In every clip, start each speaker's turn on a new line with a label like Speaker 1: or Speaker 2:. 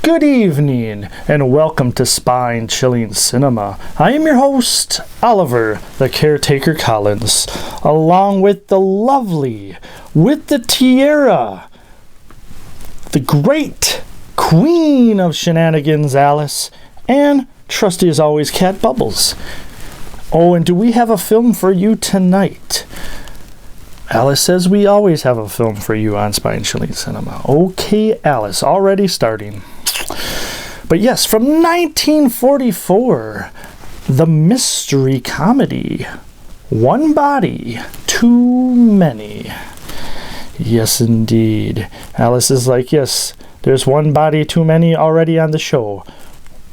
Speaker 1: Good evening, and welcome to Spine-Chilling Cinema. I am your host, Oliver, the Caretaker Collins, along with the lovely, with the tiara, the great queen of shenanigans, Alice, and trusty as always, Cat Bubbles. Oh, and do we have a film for you tonight? Alice says we always have a film for you on Spine-Chilling Cinema. Okay, Alice, already starting. But yes, from 1944, the mystery comedy, One Body, Too Many. Yes, indeed. Alice is like, yes, there's one body too many already on the show.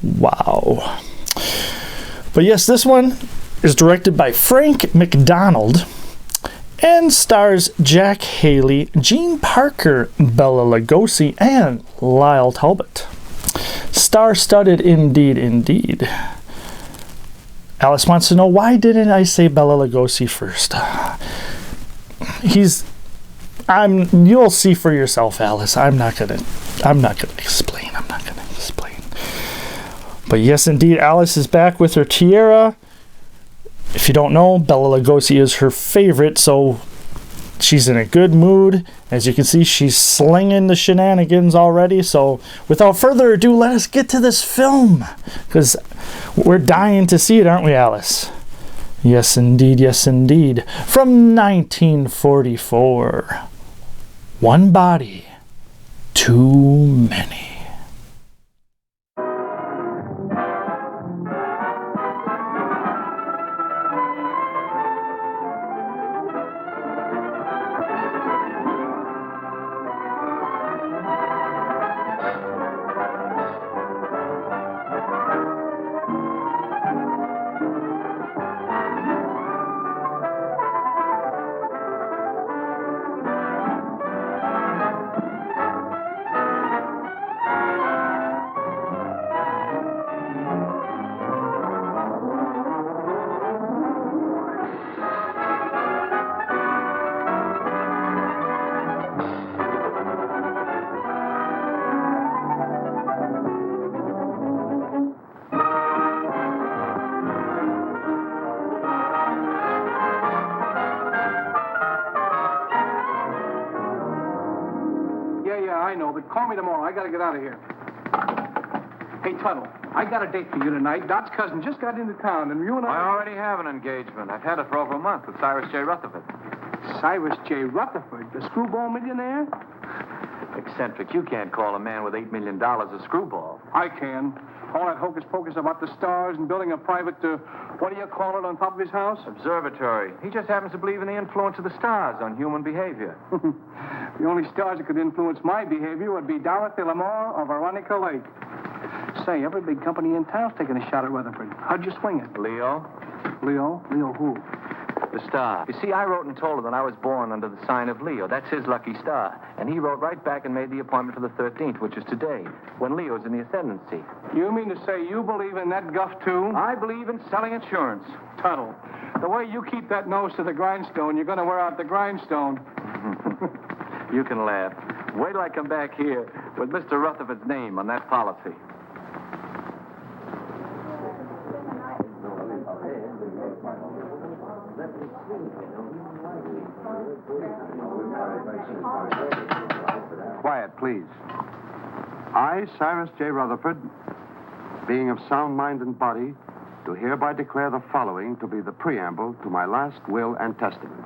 Speaker 1: Wow. But yes, this one is directed by Frank McDonald and stars Jack Haley, Gene Parker, Bela Lugosi, and Lyle Talbot. Star-studded indeed, indeed. Alice wants to know, why didn't I say Bela Lugosi first? You'll see for yourself, Alice. I'm not gonna explain. But yes, indeed, Alice is back with her tiara. If you don't know, Bela Lugosi is her favorite, so she's in a good mood. As you can see, she's slinging the shenanigans already. So without further ado, let us get to this film, because we're dying to see it, aren't we, Alice? Yes, indeed. Yes, indeed. From 1944, One Body, Too Many.
Speaker 2: I know, but call me tomorrow. I gotta get out of here. Hey, Tuttle, I got a date for you tonight. Dot's cousin just got into town, and you and
Speaker 3: I already have an engagement. I've had it for over a month with Cyrus J. Rutherford.
Speaker 2: Cyrus J. Rutherford, the screwball millionaire?
Speaker 3: Eccentric, you can't call a man with $8 million a screwball.
Speaker 2: I can. All that hocus-pocus about the stars and building a private, what do you call it, on top of his house?
Speaker 3: Observatory. He just happens to believe in the influence of the stars on human behavior.
Speaker 2: The only stars that could influence my behavior would be Dorothy Lamour or Veronica Lake. Say, every big company in town's taking a shot at Rutherford. How'd you swing it?
Speaker 3: Leo?
Speaker 2: Leo? Leo who?
Speaker 3: The star. You see, I wrote and told him that I was born under the sign of Leo. That's his lucky star. And he wrote right back and made the appointment for the 13th, which is today, when Leo's in the ascendancy.
Speaker 2: You mean to say you believe in that guff, too?
Speaker 3: I believe in selling insurance.
Speaker 2: Tuttle, the way you keep that nose to the grindstone, you're going to wear out the grindstone.
Speaker 3: You can laugh. Wait till I come back here with Mr. Rutherford's name on that policy.
Speaker 4: Quiet, please. I, Cyrus J. Rutherford, being of sound mind and body, do hereby declare the following to be the preamble to my last will and testament.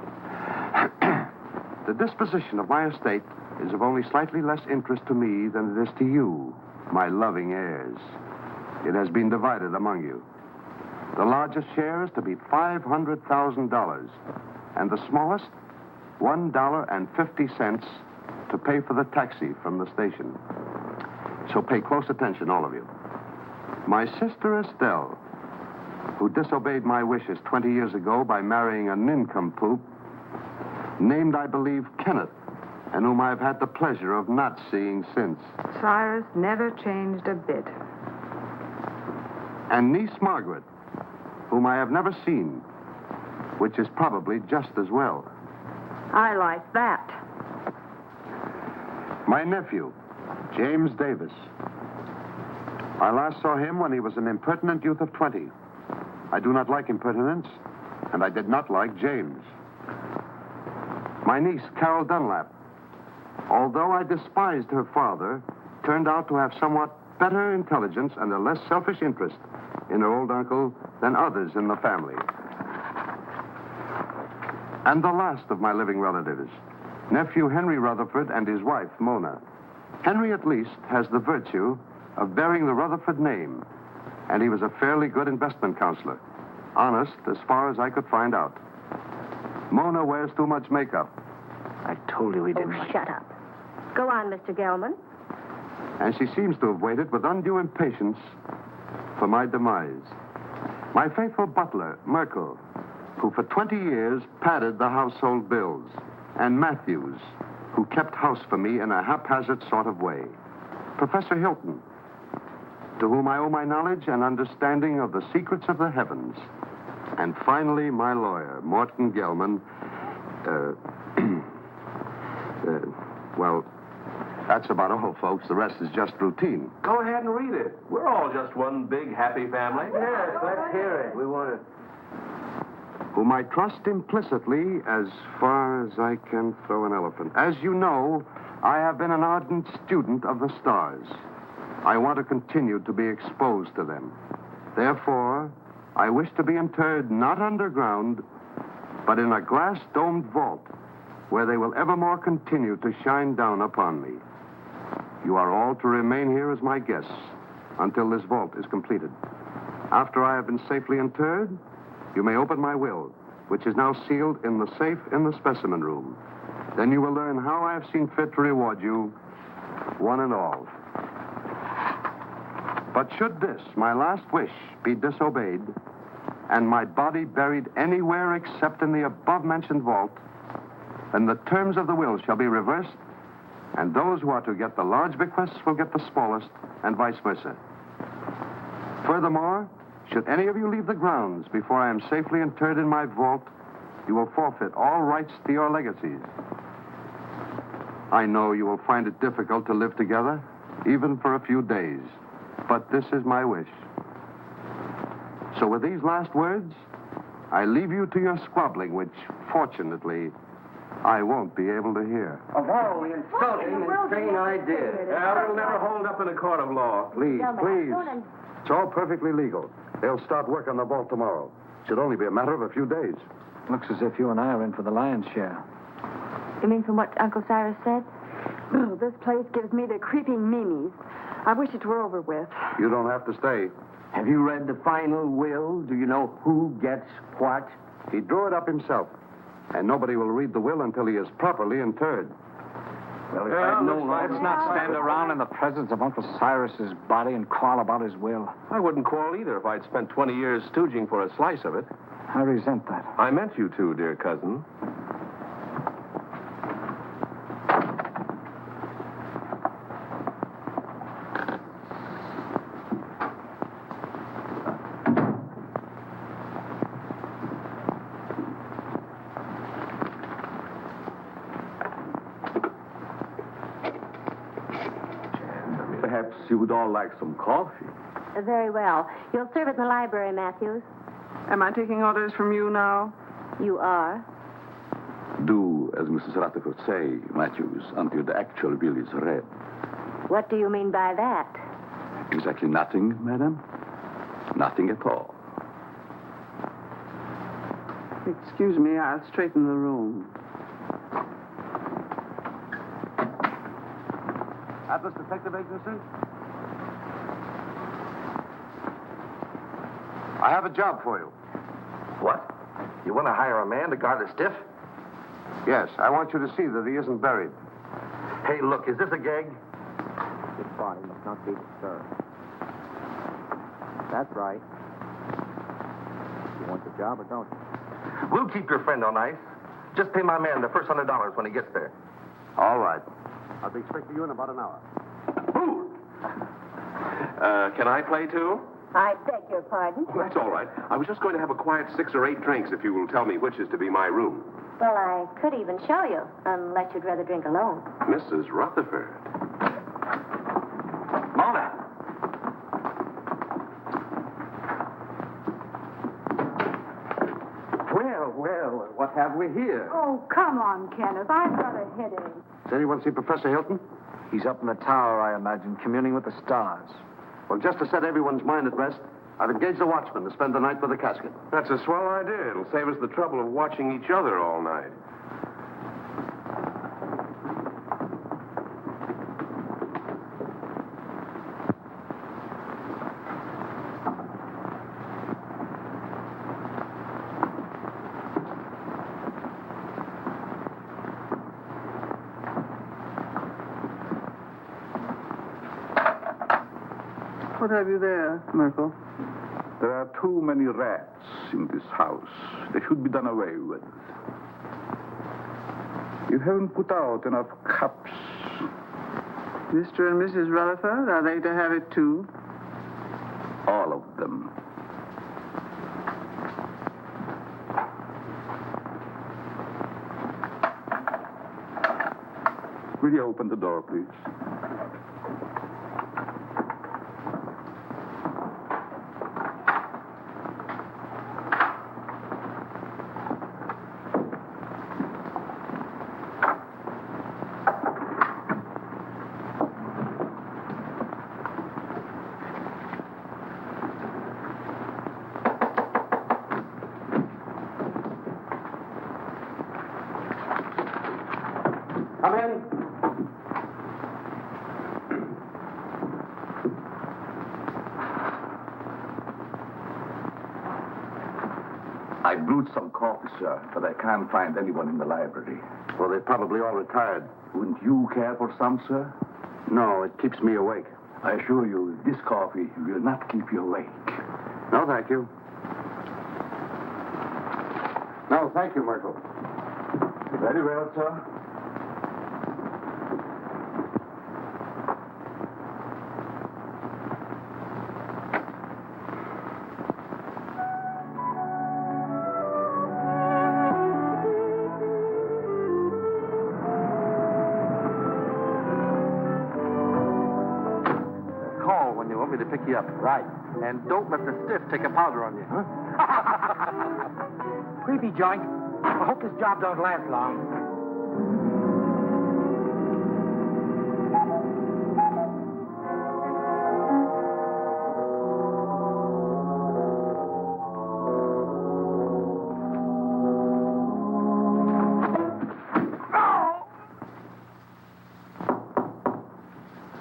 Speaker 4: The disposition of my estate is of only slightly less interest to me than it is to you, my loving heirs. It has been divided among you. The largest share is to be $500,000, and the smallest, $1.50 to pay for the taxi from the station. So pay close attention, all of you. My sister Estelle, who disobeyed my wishes 20 years ago by marrying a nincompoop, named, I believe, Kenneth, and whom I've had the pleasure of not seeing since.
Speaker 5: Cyrus never changed a bit.
Speaker 4: And niece Margaret, whom I have never seen, which is probably just as well.
Speaker 5: I like that.
Speaker 4: My nephew, James Davis, I last saw him when he was an impertinent youth of 20. I do not like impertinence, and I did not like James. My niece, Carol Dunlap, although I despised her father, turned out to have somewhat better intelligence and a less selfish interest in her old uncle than others in the family. And the last of my living relatives, nephew Henry Rutherford and his wife, Mona. Henry, at least, has the virtue of bearing the Rutherford name, and he was a fairly good investment counselor. Honest, as far as I could find out. Mona wears too much makeup.
Speaker 3: I told you we didn't.
Speaker 5: Oh, shut up. Go on, Mr. Gelman.
Speaker 4: And she seems to have waited with undue impatience for my demise. My faithful butler, Merkel, who for 20 years padded the household bills, and Matthews, who kept house for me in a haphazard sort of way. Professor Hilton, to whom I owe my knowledge and understanding of the secrets of the heavens. And finally, my lawyer, Morton Gelman. Well, that's about all, folks. The rest is just routine.
Speaker 6: Go ahead and read it. We're all just one big happy family.
Speaker 3: Yes, let's hear it. We want it.
Speaker 4: Whom I trust implicitly as far as I can throw an elephant. As you know, I have been an ardent student of the stars. I want to continue to be exposed to them. Therefore, I wish to be interred not underground, but in a glass-domed vault where they will evermore continue to shine down upon me. You are all to remain here as my guests until this vault is completed. After I have been safely interred, you may open my will, which is now sealed in the safe in the specimen room. Then you will learn how I have seen fit to reward you, one and all. But should this, my last wish, be disobeyed, and my body buried anywhere except in the above-mentioned vault, then the terms of the will shall be reversed, and those who are to get the large bequests will get the smallest, and vice versa. Furthermore, should any of you leave the grounds before I am safely interred in my vault, you will forfeit all rights to your legacies. I know you will find it difficult to live together, even for a few days, but this is my wish. So with these last words, I leave you to your squabbling, which, fortunately, I won't be able to hear.
Speaker 3: Of all the insulting and insane ideas.
Speaker 6: Yeah, it'll never hold up in a court of law.
Speaker 4: Please, please. It's all perfectly legal. They'll start work on the vault tomorrow. Should only be a matter of a few days.
Speaker 3: Looks as if you and I are in for the lion's share.
Speaker 5: You mean from what Uncle Cyrus said? Oh, this place gives me the creeping meanies. I wish it were over with.
Speaker 4: You don't have to stay.
Speaker 3: Have you read the final will? Do you know who gets what?
Speaker 4: He drew it up himself, and nobody will read the will until he is properly interred.
Speaker 3: Well, if
Speaker 6: Yeah,
Speaker 3: I'd known
Speaker 6: let's
Speaker 3: all
Speaker 6: not stand
Speaker 3: around in the presence of Uncle Cyrus's body and quarrel about his will.
Speaker 6: I wouldn't quarrel either if I'd spent 20 years stooging for a slice of it.
Speaker 3: I resent that.
Speaker 6: I meant you to, dear cousin.
Speaker 7: Perhaps you would all like some coffee.
Speaker 5: Very well. You'll serve it in the library, Matthews.
Speaker 8: Am I taking orders from you now?
Speaker 5: You are.
Speaker 7: Do as Mrs. Rutherford say, Matthews, until the actual bill is read.
Speaker 5: What do you mean by that?
Speaker 7: Exactly nothing, madam. Nothing at all.
Speaker 8: Excuse me, I'll straighten the room.
Speaker 4: Atlas Detective Agency? I have a job for you.
Speaker 6: What? You want to hire a man to guard a stiff?
Speaker 4: Yes, I want you to see that he isn't buried.
Speaker 6: Hey, look, is this a gag?
Speaker 3: His body must not be disturbed. That's right. You want the job or don't you?
Speaker 6: We'll keep your friend on ice. Just pay my man the first $100 when he gets there.
Speaker 4: All right. I'll be expecting you in about an hour.
Speaker 6: Can I play too?
Speaker 5: I beg your pardon.
Speaker 6: That's all right. I was just going to have a quiet 6 or 8 drinks if you will tell me which is to be my room.
Speaker 5: Well, I could even show you, unless you'd rather drink alone.
Speaker 6: Mrs. Rutherford. Mona!
Speaker 4: we're here.
Speaker 5: Oh, come on, Kenneth. I've got a headache.
Speaker 4: Does anyone see Professor Hilton?
Speaker 3: He's up in the tower, I imagine, communing with the stars.
Speaker 4: Well, just to set everyone's mind at rest, I've engaged a watchman to spend the night with the casket.
Speaker 6: That's a swell idea. It'll save us the trouble of watching each other all night.
Speaker 8: What have you there, Merkel?
Speaker 7: There are too many rats in this house. They should be done away with. You haven't put out enough cups.
Speaker 8: Mr. and Mrs. Rutherford, are they to have it too?
Speaker 7: All of them. Will you open the door, please?
Speaker 4: Come in.
Speaker 7: I brewed some coffee, sir, but I can't find anyone in the library.
Speaker 4: Well, they're probably all retired.
Speaker 7: Wouldn't you care for some, sir?
Speaker 4: No, it keeps me awake.
Speaker 7: I assure you, this coffee will not keep you awake.
Speaker 4: No, thank you. No, thank you, Merkel.
Speaker 7: Very well, sir.
Speaker 3: Call when you want me to pick you up. Right. And don't let the stiff take a powder on you. Huh?
Speaker 2: Creepy joint. I hope this job don't last long.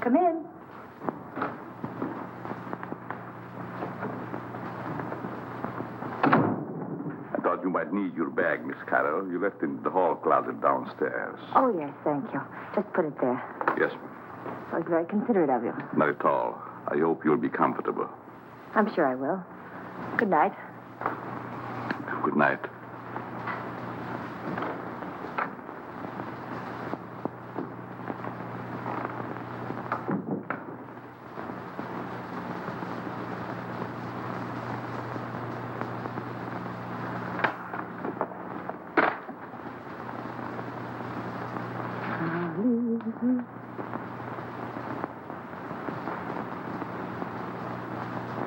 Speaker 5: Come in.
Speaker 7: I thought you might need your bag, Miss Carroll. You left it in the hall closet downstairs.
Speaker 5: Oh, yes, thank you. Just put it there.
Speaker 7: Yes,
Speaker 5: That was very considerate of you.
Speaker 7: not at all. I hope you'll be comfortable.
Speaker 5: I'm sure I will. Good night.
Speaker 7: Good night.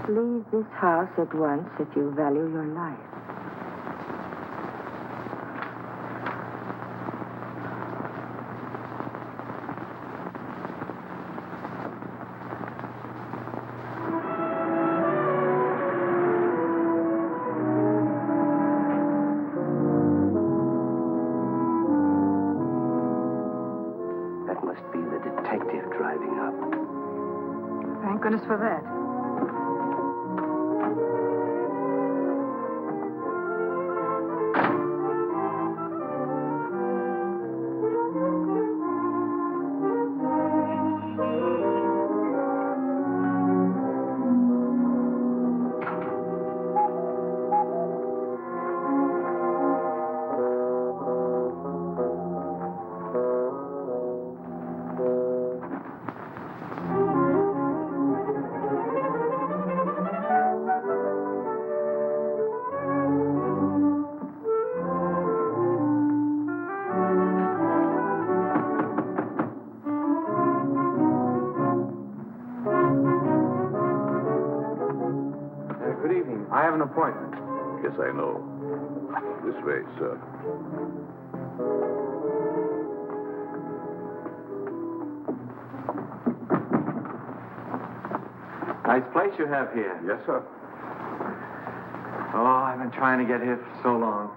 Speaker 5: Leave this house at once if you value your life.
Speaker 3: That must be the detective driving up.
Speaker 8: Thank goodness for that.
Speaker 3: Good evening. I have an appointment.
Speaker 7: Yes, I know. This way, sir.
Speaker 3: Nice place you have here.
Speaker 7: Yes, sir.
Speaker 3: Oh, I've been trying to get here for so long.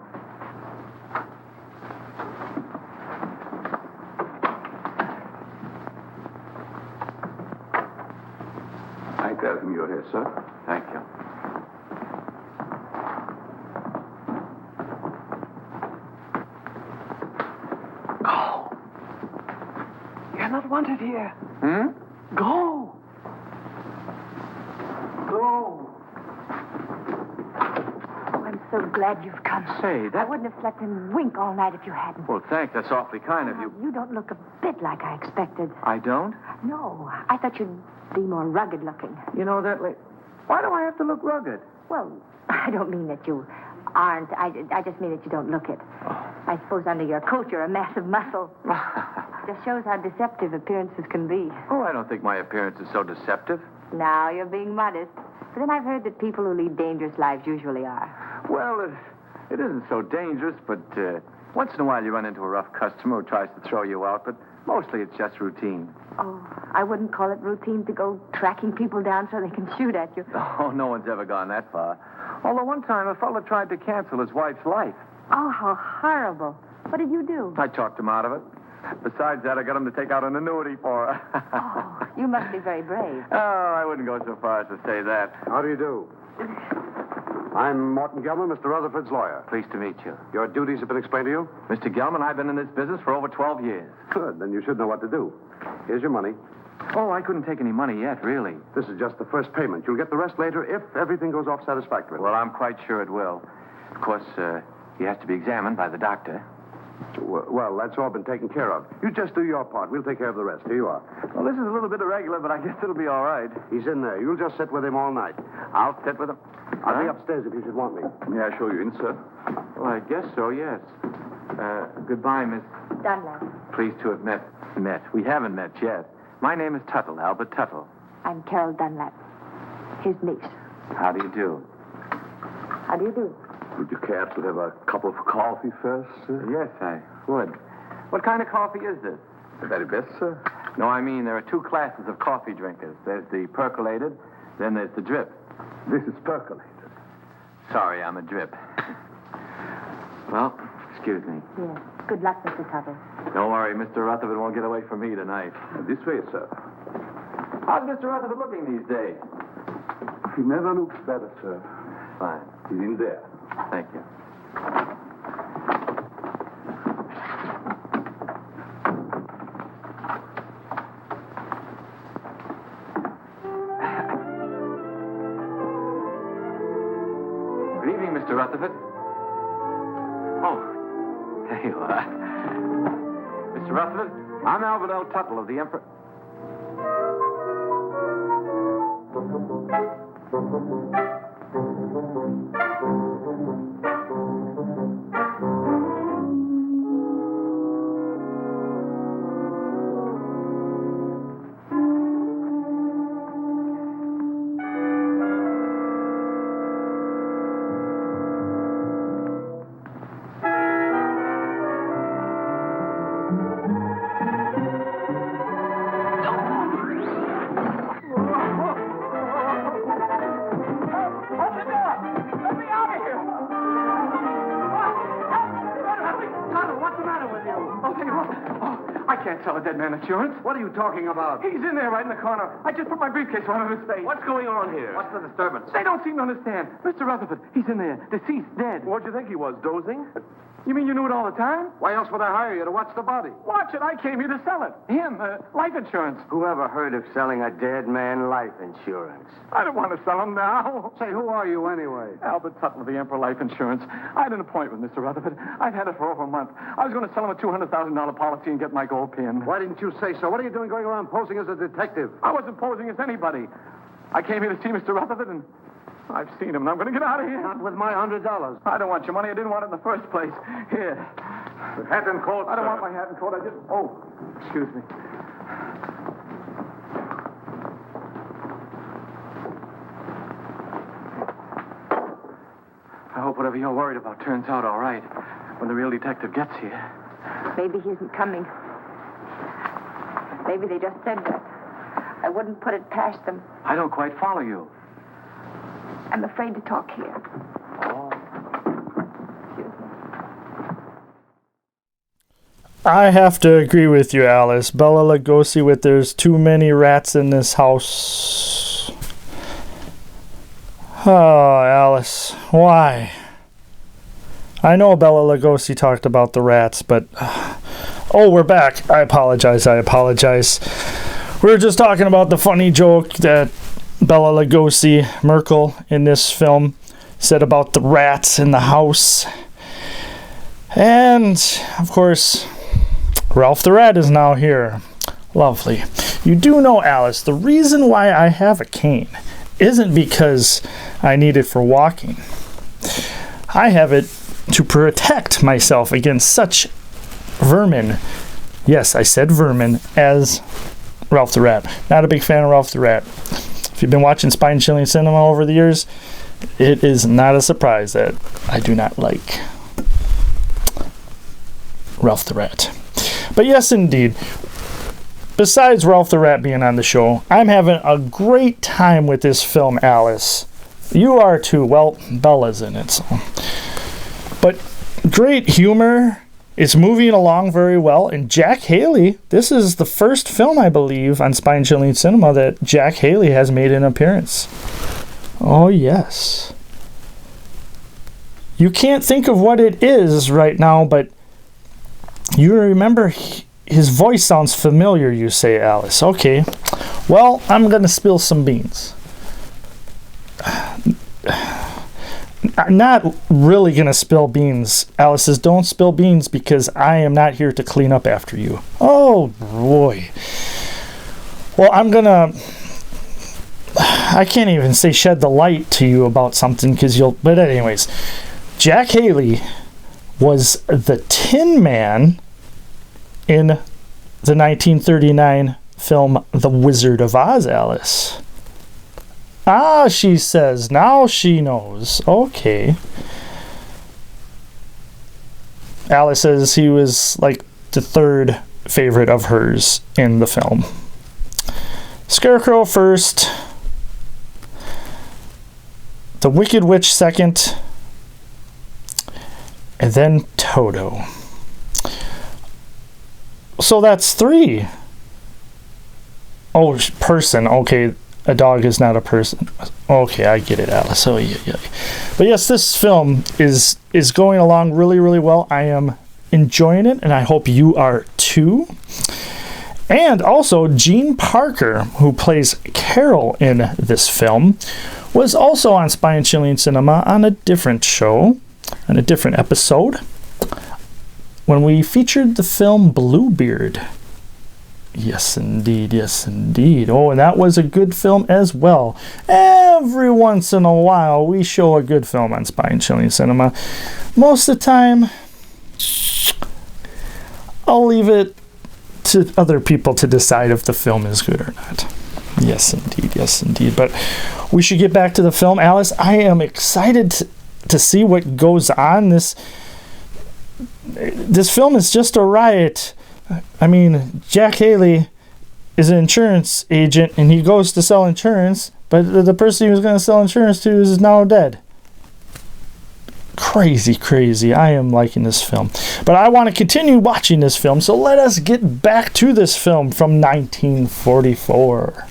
Speaker 7: I tell him you're here, sir.
Speaker 3: Thank you.
Speaker 2: Go. You're not wanted here.
Speaker 3: Hmm?
Speaker 2: Go. Go.
Speaker 5: Oh, I'm so glad you've come.
Speaker 3: Say,
Speaker 5: I
Speaker 3: that...
Speaker 5: wouldn't have slept and wink all night if you hadn't.
Speaker 3: Well, thanks. That's awfully kind of you.
Speaker 5: You don't look a bit like I expected.
Speaker 3: I don't?
Speaker 5: No, I thought you'd be more rugged looking.
Speaker 3: You know, that... Why do I have to look rugged?
Speaker 5: Well, I don't mean that you aren't. I just mean that you don't look it. I suppose under your coat you're a mass of muscle. Just shows how deceptive appearances can be.
Speaker 3: Oh, I don't think my appearance is so deceptive.
Speaker 5: Now you're being modest. But then I've heard that people who lead dangerous lives usually are.
Speaker 3: Well, it isn't so dangerous, but once in a while you run into a rough customer who tries to throw you out, but mostly it's just routine.
Speaker 5: Oh, I wouldn't call it routine to go tracking people down so they can shoot at you.
Speaker 3: Oh, no one's ever gone that far. Although one time a fellow tried to cancel his wife's life.
Speaker 5: Oh, how horrible. What did you do?
Speaker 3: I talked him out of it. Besides that, I got him to take out an annuity for her.
Speaker 5: Oh, you must be very brave.
Speaker 3: Oh, I wouldn't go so far as to say that.
Speaker 4: How do you do? I'm Morton Gelman, Mr. Rutherford's lawyer.
Speaker 3: Pleased to meet you.
Speaker 4: Your duties have been explained to you?
Speaker 3: Mr. Gelman, I've been in this business for over 12 years.
Speaker 4: Good. Then you should know what to do. Here's your money.
Speaker 3: Oh, I couldn't take any money yet, really.
Speaker 4: This is just the first payment. You'll get the rest later if everything goes off satisfactorily.
Speaker 3: Well, I'm quite sure it will. Of course, he has to be examined by the doctor.
Speaker 4: Well, that's all been taken care of. You just do your part. We'll take care of the rest. Here you are.
Speaker 3: Well, this is a little bit irregular, but I guess it'll be all right.
Speaker 4: He's in there. You'll just sit with him all night.
Speaker 3: I'll sit with him.
Speaker 4: I'll be upstairs if you should want me.
Speaker 7: May I show you in, sir?
Speaker 3: Well, I guess so, yes. Goodbye, Miss.
Speaker 5: Dunlap.
Speaker 3: Pleased to have met. We haven't met yet. My name is Tuttle, Albert Tuttle.
Speaker 5: I'm Carol Dunlap, his niece.
Speaker 3: How do you do?
Speaker 5: How do you do?
Speaker 7: Would you care to have a cup of coffee first, sir?
Speaker 3: Yes, I would. What kind of coffee is this?
Speaker 7: The very best, sir.
Speaker 3: No, I mean, there are two classes of coffee drinkers. There's the percolated, then there's the drip.
Speaker 7: This is percolated.
Speaker 3: Sorry, I'm a drip. Well, excuse me.
Speaker 5: Yes. Good luck, Mr. Tuttle.
Speaker 3: Don't worry, Mr. Rutherford won't get away from me tonight.
Speaker 7: This way, sir.
Speaker 3: How's Mr. Rutherford looking these days?
Speaker 7: He never looks better, sir.
Speaker 3: Fine.
Speaker 7: He's in there.
Speaker 3: Thank you. Good evening, Mr. Rutherford. Oh, there you are. Mr. Rutherford, I'm Albert L. Tuttle of the Emperor. Tell a dead man insurance.
Speaker 4: What are you talking about?
Speaker 3: He's in there right in the corner. I just put my briefcase right on his face.
Speaker 6: What's going on here?
Speaker 2: What's the disturbance?
Speaker 3: They don't seem to understand. Mr. Rutherford, he's in there. Deceased, dead.
Speaker 6: What'd you think he was, dozing?
Speaker 3: You mean you knew it all the time?
Speaker 4: Why else would I hire you to watch the body?
Speaker 3: Watch it. I came here to sell it. Him, life insurance.
Speaker 2: Whoever heard of selling a dead man life insurance?
Speaker 3: I don't want to sell him now.
Speaker 4: Say, who are you anyway?
Speaker 3: Albert Tuttle of the Emperor Life Insurance. I had an appointment with Mr. Rutherford. I've had it for over a month. I was going to sell him a $200,000 policy and get my gold pin.
Speaker 4: Why didn't you say so? What are you doing going around posing as a detective?
Speaker 3: I wasn't posing as anybody. I came here to see Mr. Rutherford, and I've seen him, and I'm going to get out of here.
Speaker 4: Not with my $100.
Speaker 3: I don't want your money. I didn't want it in the first place. Here.
Speaker 6: Hat and coat,
Speaker 3: I don't
Speaker 6: sir.
Speaker 3: want my hat and coat. I just... Oh, excuse me. I hope hope whatever you're worried about turns out all right when the real detective gets here.
Speaker 5: Maybe he isn't coming. Maybe they just said that. I wouldn't put it past them.
Speaker 3: I don't quite follow you.
Speaker 5: I'm afraid to talk here.
Speaker 3: Oh.
Speaker 1: I have to agree with you, Alice. Bela Lugosi with there's too many rats in this house. Oh, Alice, why? I know Bela Lugosi talked about the rats, but... Oh, we're back. I apologize. We were just talking about the funny joke that Bela Lugosi, Merkel, in this film, said about the rats in the house. And, of course... Ralph the Rat is now here. Lovely. You do know, Alice, the reason why I have a cane isn't because I need it for walking. I have it to protect myself against such vermin. Yes, I said vermin, as Ralph the Rat. Not a big fan of Ralph the Rat. If you've been watching spine-chilling cinema over the years, it is not a surprise that I do not like Ralph the Rat. But yes, indeed, besides Ralph the Rat being on the show, I'm having a great time with this film, Alice. You are too. Well, Bella's in it, so. But great humor. It's moving along very well. And Jack Haley, this is the first film, I believe, on Spine Chilling Cinema that Jack Haley has made an appearance. Oh, yes. You can't think of what it is right now, but you remember his voice sounds familiar, you say, Alice. Okay. Well, I'm going to spill some beans. I'm not really going to spill beans. Alice says, don't spill beans because I am not here to clean up after you. Oh, boy. Well, I'm going to... I can't even say shed the light to you about something because you'll... But anyways, Jack Haley was the Tin Man in the 1939 film The Wizard of Oz, Alice. Ah, she says. Now she knows. Okay. Alice says he was like the third favorite of hers in the film. Scarecrow first. The Wicked Witch second. And then Toto. So that's 3. Oh, person. Okay, a dog is not a person. Okay, I get it, Alice. Oh, yeah. But yes, this film is going along really, really well. I am enjoying it, and I hope you are too. And also, Gene Parker, who plays Carol in this film, was also on Spine Chilling Cinema on a different show, on a different episode, when we featured the film Bluebeard. Yes, indeed. Oh, and that was a good film as well. Every once in a while, we show a good film on Spine Chilling Cinema. Most of the time, I'll leave it to other people to decide if the film is good or not. Yes, indeed. But we should get back to the film. Alice, I am excited to see what goes on. This film is just a riot. I mean, Jack Haley is an insurance agent, and he goes to sell insurance, but the person he was going to sell insurance to is now dead. Crazy. I am liking this film. But I want to continue watching this film, so let us get back to this film from 1944.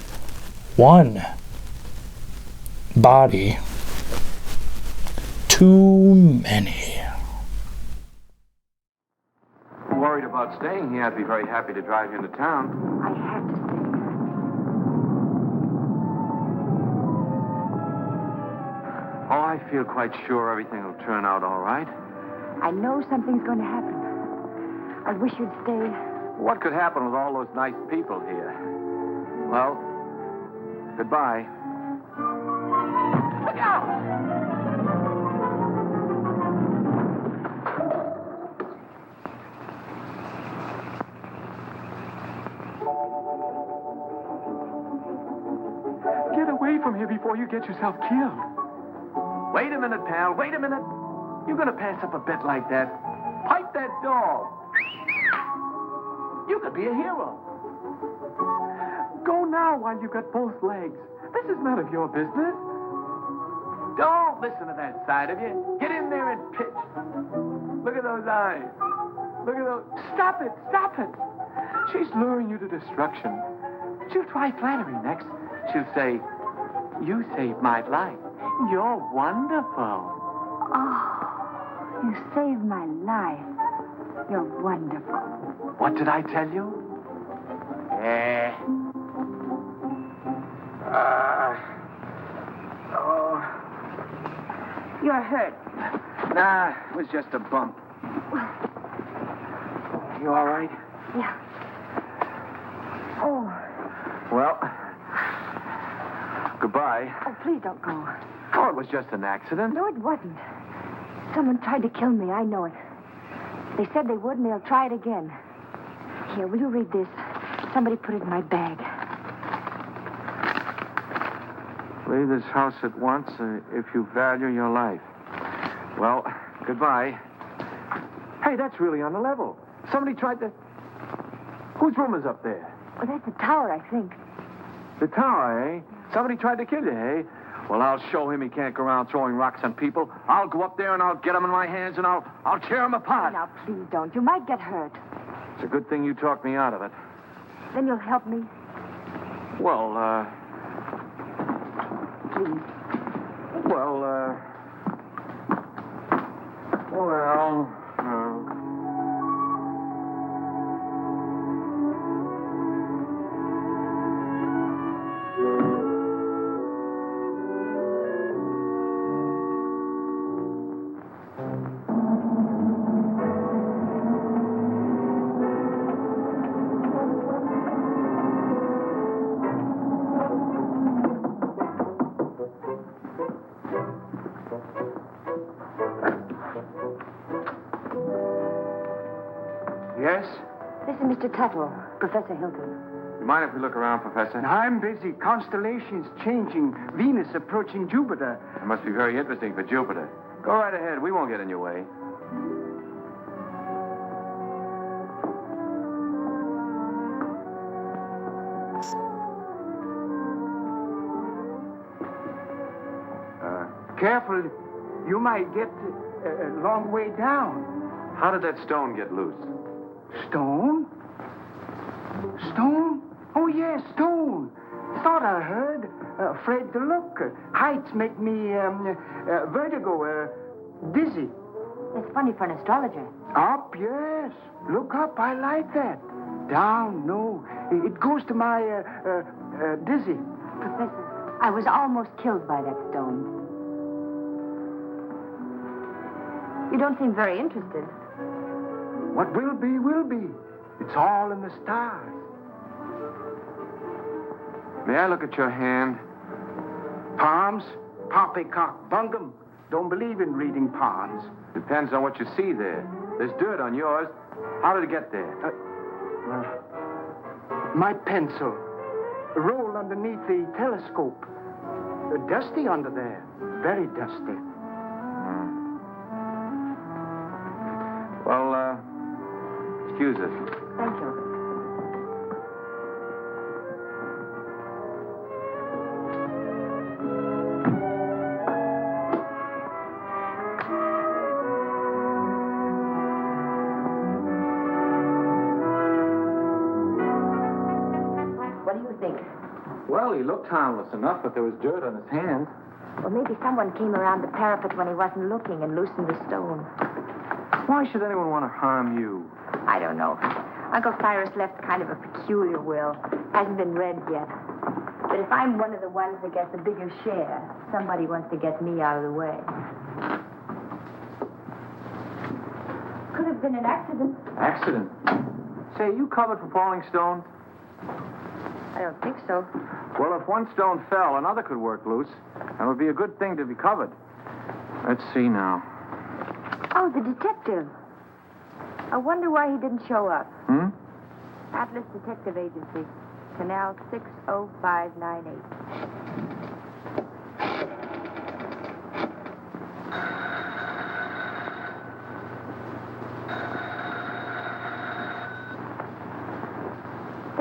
Speaker 1: One body. Too many.
Speaker 3: Worried about staying here. I'd be very happy to drive you into town.
Speaker 5: I have to stay here.
Speaker 3: Oh, I feel quite sure everything will turn out all right.
Speaker 5: I know something's going to happen. I wish you'd stay.
Speaker 3: What could happen with all those nice people here? Well, goodbye. Look out!
Speaker 2: Get away from here before you get yourself killed.
Speaker 3: Wait a minute, pal. Wait a minute. You gonna pass up a bet like that? Pipe that dog. You could be a hero. Go now while you got both legs. This is none of your business. Don't listen to that side of you. Get in there and pitch. Look at those eyes. Look at those. Stop it. Stop it. She's luring you to destruction. She'll try flattery next. She'll say, you saved my life. You're wonderful.
Speaker 5: Oh, you saved my life. You're wonderful.
Speaker 3: What did I tell you?
Speaker 5: You're hurt.
Speaker 3: Nah, it was just a bump. You all right?
Speaker 5: Yeah. Oh.
Speaker 3: Well, goodbye.
Speaker 5: Oh, please don't go.
Speaker 3: Oh, it was just an accident.
Speaker 5: No, it wasn't. Someone tried to kill me. I know it. They said they would, and they'll try it again. Here, will you read this? Somebody put it in my bag.
Speaker 3: Leave this house at once if you value your life. Well, goodbye. Hey, that's really on the level. Somebody tried to... Whose room is up there?
Speaker 5: Oh, that's the tower, I think.
Speaker 3: The tower, eh? Somebody tried to kill you, eh? Well, I'll show him he can't go around throwing rocks on people. I'll go up there and I'll get him in my hands and I'll tear him apart.
Speaker 5: Now, please don't. You might get hurt.
Speaker 3: It's a good thing you talked me out of it.
Speaker 5: Then you'll help me?
Speaker 3: Well,
Speaker 5: Please.
Speaker 3: Yes?
Speaker 5: This is Mr. Tuttle, Professor Hilton.
Speaker 3: You mind if we look around, Professor?
Speaker 2: I'm busy. Constellations changing. Venus approaching Jupiter.
Speaker 3: It must be very interesting for Jupiter. Go right ahead. We won't get in your way.
Speaker 2: Careful. You might get a long way down.
Speaker 3: How did that stone get loose?
Speaker 2: Stone? Stone? Oh, yes, stone. Thought I heard. Afraid to look. Heights make me vertigo, dizzy.
Speaker 5: It's funny for an astrologer.
Speaker 2: Up, yes. Look up. I like that. Down, no. It goes to my dizzy.
Speaker 5: Professor, I was almost killed by that stone. You don't seem very interested.
Speaker 2: What will be, will be. It's all in the stars.
Speaker 3: May I look at your hand?
Speaker 2: Palms? Poppycock bungum. Don't believe in reading palms.
Speaker 3: Depends on what you see there. There's dirt on yours. How did it get there?
Speaker 2: My pencil. Rolled underneath the telescope. Dusty under there. Very dusty.
Speaker 3: Well, excuse us.
Speaker 5: Thank you. What do you think?
Speaker 3: Well, he looked harmless enough, but there was dirt on his hands.
Speaker 5: Well, maybe someone came around the parapet when he wasn't looking and loosened the stone.
Speaker 3: Why should anyone want to harm you?
Speaker 5: I don't know. Uncle Cyrus left kind of a peculiar will. Hasn't been read yet. But if I'm one of the ones that gets a bigger share, somebody wants to get me out of the way. Could have been an accident.
Speaker 3: Accident? Say, you covered for falling stones?
Speaker 5: I don't think so.
Speaker 3: Well, if one stone fell, another could work loose. And it would be a good thing to be covered. Let's see now.
Speaker 5: Oh, the detective. I wonder why he didn't show up. Atlas Detective Agency, Canal 60598.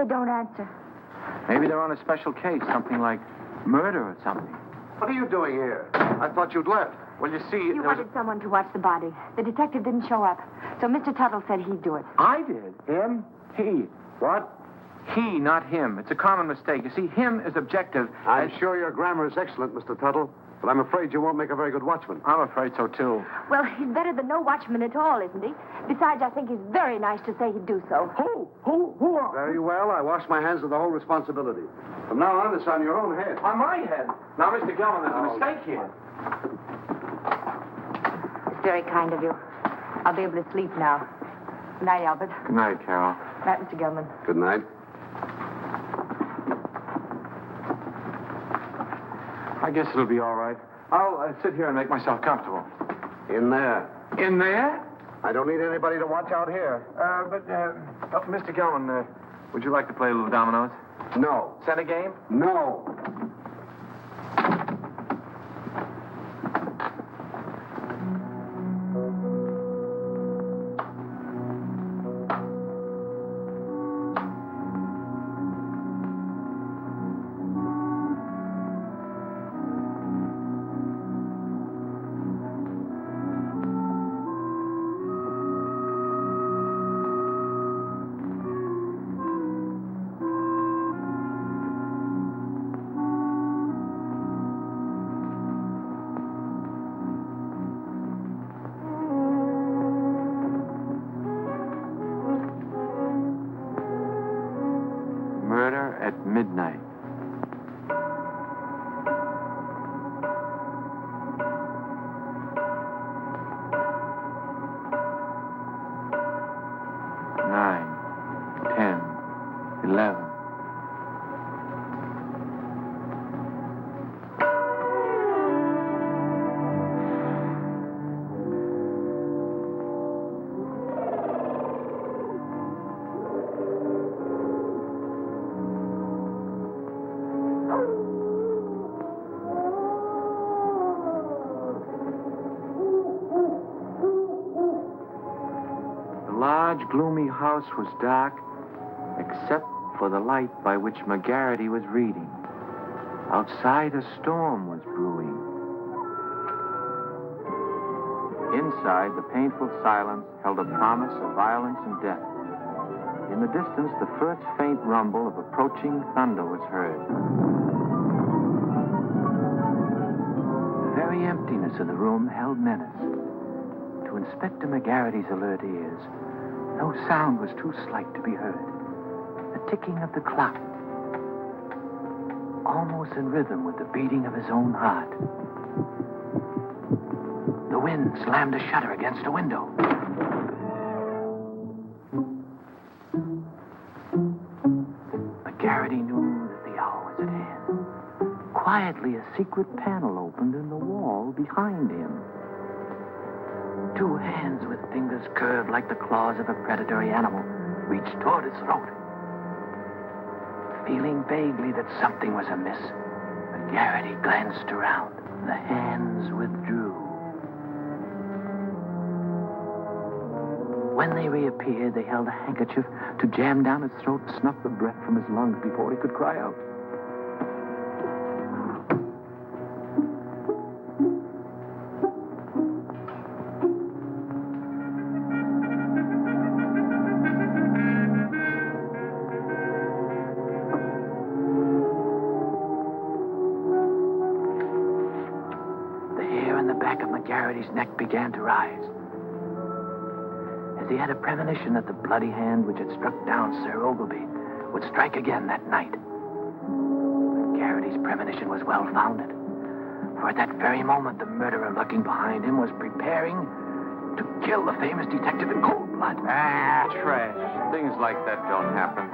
Speaker 5: they don't answer?
Speaker 3: Maybe they're on a special case, something like murder or something.
Speaker 4: What are you doing here? I thought you'd left.
Speaker 3: Well, you see,
Speaker 5: You wanted someone to watch the body. The detective didn't show up, so Mr. Tuttle said he'd do it.
Speaker 3: I did. Him? He.
Speaker 4: What?
Speaker 3: He, not him. It's a common mistake. You see, him is objective.
Speaker 4: I'm sure your grammar is excellent, Mr. Tuttle, but I'm afraid you won't make a very good watchman.
Speaker 3: I'm afraid so, too.
Speaker 5: Well, he's better than no watchman at all, isn't he? Besides, I think he's very nice to say he'd do so.
Speaker 3: Who are...
Speaker 4: Very well. I wash my hands of the whole responsibility. From now on, it's on your own head.
Speaker 3: On my head. Now, Mr. Gelman, there's a mistake here.
Speaker 5: It's very kind of you. I'll be able to sleep now. Good night, Albert.
Speaker 3: Good night, Carol.
Speaker 5: Good night, Mr. Gelman.
Speaker 4: Good night.
Speaker 3: I guess it'll be all right. I'll sit here and make myself comfortable.
Speaker 4: In there.
Speaker 3: In there?
Speaker 4: I don't need anybody to watch out here.
Speaker 3: Mr. Gelman, would you like to play a little dominoes?
Speaker 4: No.
Speaker 3: Set a game?
Speaker 4: No.
Speaker 3: Murder at midnight. Nine, 10, 11. The large, gloomy house was dark, except for the light by which McGarity was reading. Outside, a storm was brewing. Inside, the painful silence held a promise of violence and death. In the distance, the first faint rumble of approaching thunder was heard. The very emptiness of the room held menace. To Inspector McGarity's alert ears, no sound was too slight to be heard. The ticking of the clock, almost in rhythm with the beating of his own heart. The wind slammed a shutter against a window. McGarity knew that the hour was at hand. Quietly, a secret panel opened in the wall behind him. Two hands with fingers curved like the claws of a predatory animal reached toward his throat. Feeling vaguely that something was amiss, McGarity glanced around. The hands withdrew. When they reappeared, they held a handkerchief to jam down his throat and snuff the breath from his lungs before he could cry out. Garrity's neck began to rise. As he had a premonition that the bloody hand which had struck down Sir Ogilvy would strike again that night. But Garrity's premonition was well-founded, for at that very moment the murderer lurking behind him was preparing to kill the famous detective in cold blood.
Speaker 9: Ah, trash. Things like that don't happen.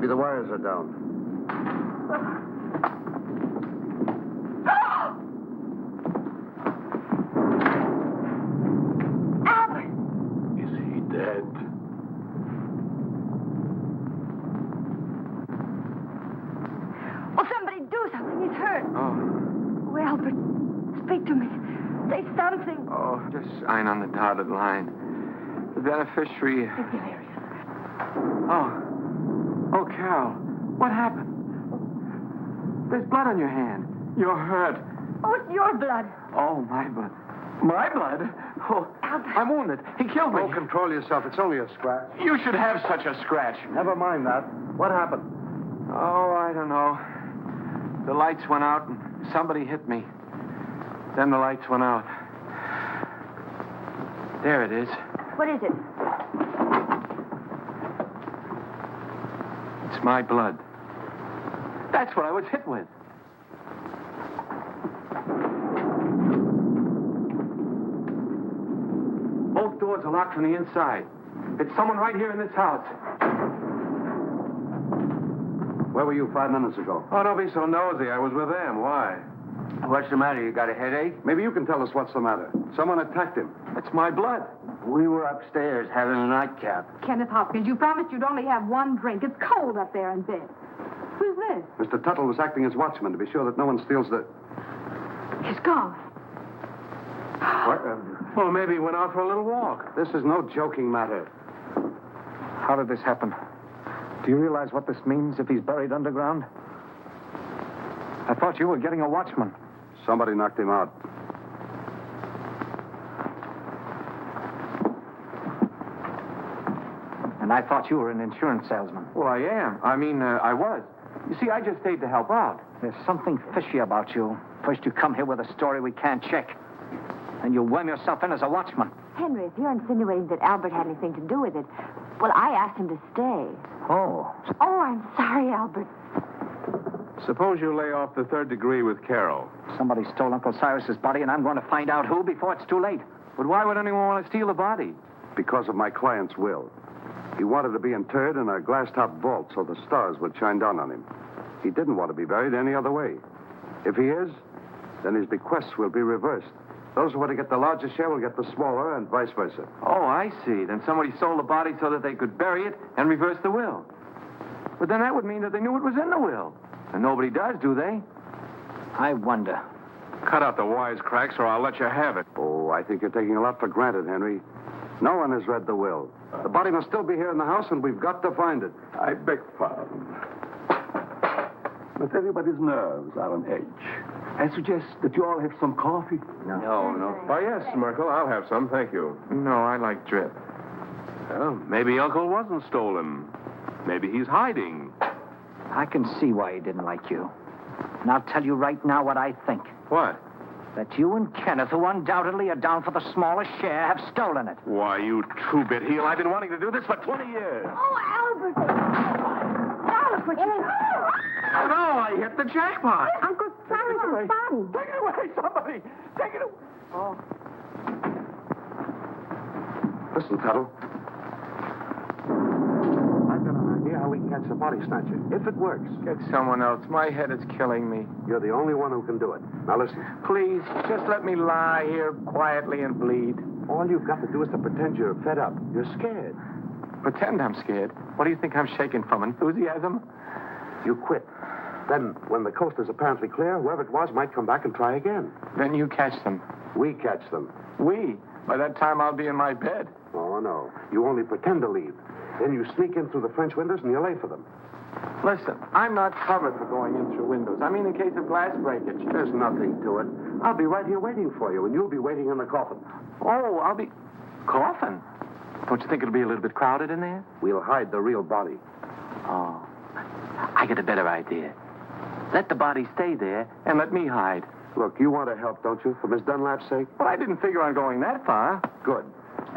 Speaker 4: Maybe the wires are down.
Speaker 5: Albert!
Speaker 7: Is he dead?
Speaker 5: Will somebody do something? He's hurt.
Speaker 3: Oh,
Speaker 5: Oh, Albert, speak to me. Say something.
Speaker 3: oh, just sign on the dotted line. The beneficiary. Oh, Carol, what happened? There's blood on your hand. You're hurt.
Speaker 5: Oh, it's your blood.
Speaker 3: Oh, my blood. My blood? Oh,
Speaker 5: Albert.
Speaker 3: I'm wounded. He killed me.
Speaker 4: Oh, control yourself. It's only a scratch.
Speaker 3: You should have such a scratch.
Speaker 4: Never mind that. What happened?
Speaker 3: Oh, I don't know. The lights went out and somebody hit me. Then the lights went out. There it is.
Speaker 5: What is it?
Speaker 3: It's my blood. That's what I was hit with. Both doors are locked from the inside. It's someone right here in this house.
Speaker 4: Where were you 5 minutes ago?
Speaker 6: Oh, don't be so nosy. I was with them. Why?
Speaker 9: What's the matter? You got a headache?
Speaker 4: Maybe you can tell us what's the matter. Someone attacked him.
Speaker 3: It's my blood.
Speaker 9: We were upstairs having a nightcap.
Speaker 10: Kenneth Hopkins, you promised you'd only have one drink. It's cold up there in bed. Who's this?
Speaker 4: Mr. Tuttle was acting as watchman to be sure that no one steals the...
Speaker 10: He's gone.
Speaker 4: What?
Speaker 6: Well, maybe he went out for a little walk.
Speaker 4: This is no joking matter.
Speaker 2: How did this happen? Do you realize what this means if he's buried underground? I thought you were getting a watchman.
Speaker 4: Somebody knocked him out.
Speaker 2: And I thought you were an insurance salesman.
Speaker 3: Well, I am. I was. You see, I just stayed to help out.
Speaker 2: There's something fishy about you. First you come here with a story we can't check. And you worm yourself in as a watchman.
Speaker 5: Henry, if you're insinuating that Albert had anything to do with it, well, I asked him to stay.
Speaker 2: Oh.
Speaker 5: Oh, I'm sorry, Albert.
Speaker 6: Suppose you lay off the third degree with Carol.
Speaker 2: Somebody stole Uncle Cyrus's body, and I'm going to find out who before it's too late.
Speaker 3: But why would anyone want to steal the body?
Speaker 4: Because of my client's will. He wanted to be interred in a glass-top vault so the stars would shine down on him. He didn't want to be buried any other way. If he is, then his bequests will be reversed. Those who want to get the larger share will get the smaller, and vice versa.
Speaker 3: Oh, I see. Then somebody stole the body so that they could bury it and reverse the will. But then that would mean that they knew it was in the will. And nobody does, do they?
Speaker 2: I wonder.
Speaker 6: Cut out the wisecracks or I'll let you have it.
Speaker 4: Oh, I think you're taking a lot for granted, Henry. No one has read the will. The body must still be here in the house, and we've got to find it.
Speaker 7: I beg pardon. But everybody's nerves are on edge. I suggest that you all have some coffee.
Speaker 9: No.
Speaker 6: Why, yes, Merkel. I'll have some, thank you.
Speaker 3: No, I like drip.
Speaker 6: Well, maybe Uncle wasn't stolen. Maybe he's hiding.
Speaker 2: I can see why he didn't like you. And I'll tell you right now what I think.
Speaker 6: What?
Speaker 2: That you and Kenneth, who undoubtedly are down for the smallest share, have stolen it.
Speaker 6: Why, you two-bit heel. I've been wanting to do this for 20 years.
Speaker 5: Oh, Albert. Albert, what you...
Speaker 3: Oh, no, I hit the jackpot.
Speaker 5: Uncle Cyrus's body.
Speaker 3: Take it away, somebody. Take it away. Oh.
Speaker 4: Listen, Tuttle. I've got an idea how we can catch the body snatcher. If it works,
Speaker 3: Get someone else. My head is killing me.
Speaker 4: you're the only one who can do it. Now listen.
Speaker 3: Please, just let me lie here quietly and bleed.
Speaker 4: All you've got to do is to pretend you're fed up. You're scared.
Speaker 3: Pretend I'm scared. What do you think I'm shaking from? Enthusiasm?
Speaker 4: You quit. Then, when the coast is apparently clear, whoever it was might come back and try again.
Speaker 3: Then you catch them.
Speaker 4: We catch them.
Speaker 3: We? By that time, I'll be in my bed.
Speaker 4: Oh, no. You only pretend to leave. Then you sneak in through the French windows and you lay for them.
Speaker 3: Listen, I'm not covered for going in through windows. I mean in case of glass breakage.
Speaker 4: There's nothing to it. I'll be right here waiting for you, and you'll be waiting in the coffin.
Speaker 3: Oh, I'll be... Coffin? Don't you think it'll be a little bit crowded in there?
Speaker 4: We'll hide the real body.
Speaker 3: Oh. I get a better idea. Let the body stay there and let me hide.
Speaker 4: Look, you want to help, don't you, for Miss Dunlap's sake?
Speaker 3: But I didn't figure on going that far.
Speaker 4: Good.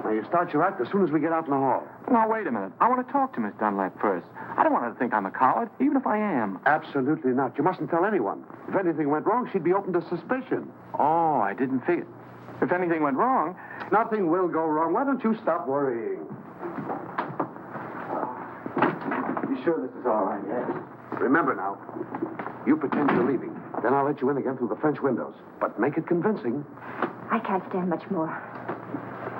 Speaker 4: Now, you start your act as soon as we get out in the hall.
Speaker 3: Now, wait a minute. I want to talk to Miss Dunlap first. I don't want her to think I'm a coward, even if I am.
Speaker 4: Absolutely not. You mustn't tell anyone. If anything went wrong, she'd be open to suspicion.
Speaker 3: Oh, I didn't figure... If anything went wrong...
Speaker 4: Nothing will go wrong. Why don't you stop worrying? You
Speaker 3: You sure this is all right, yes?
Speaker 4: Remember now, you pretend you're leaving. Then I'll let you in again through the French windows. But make it convincing.
Speaker 5: I can't stand much more.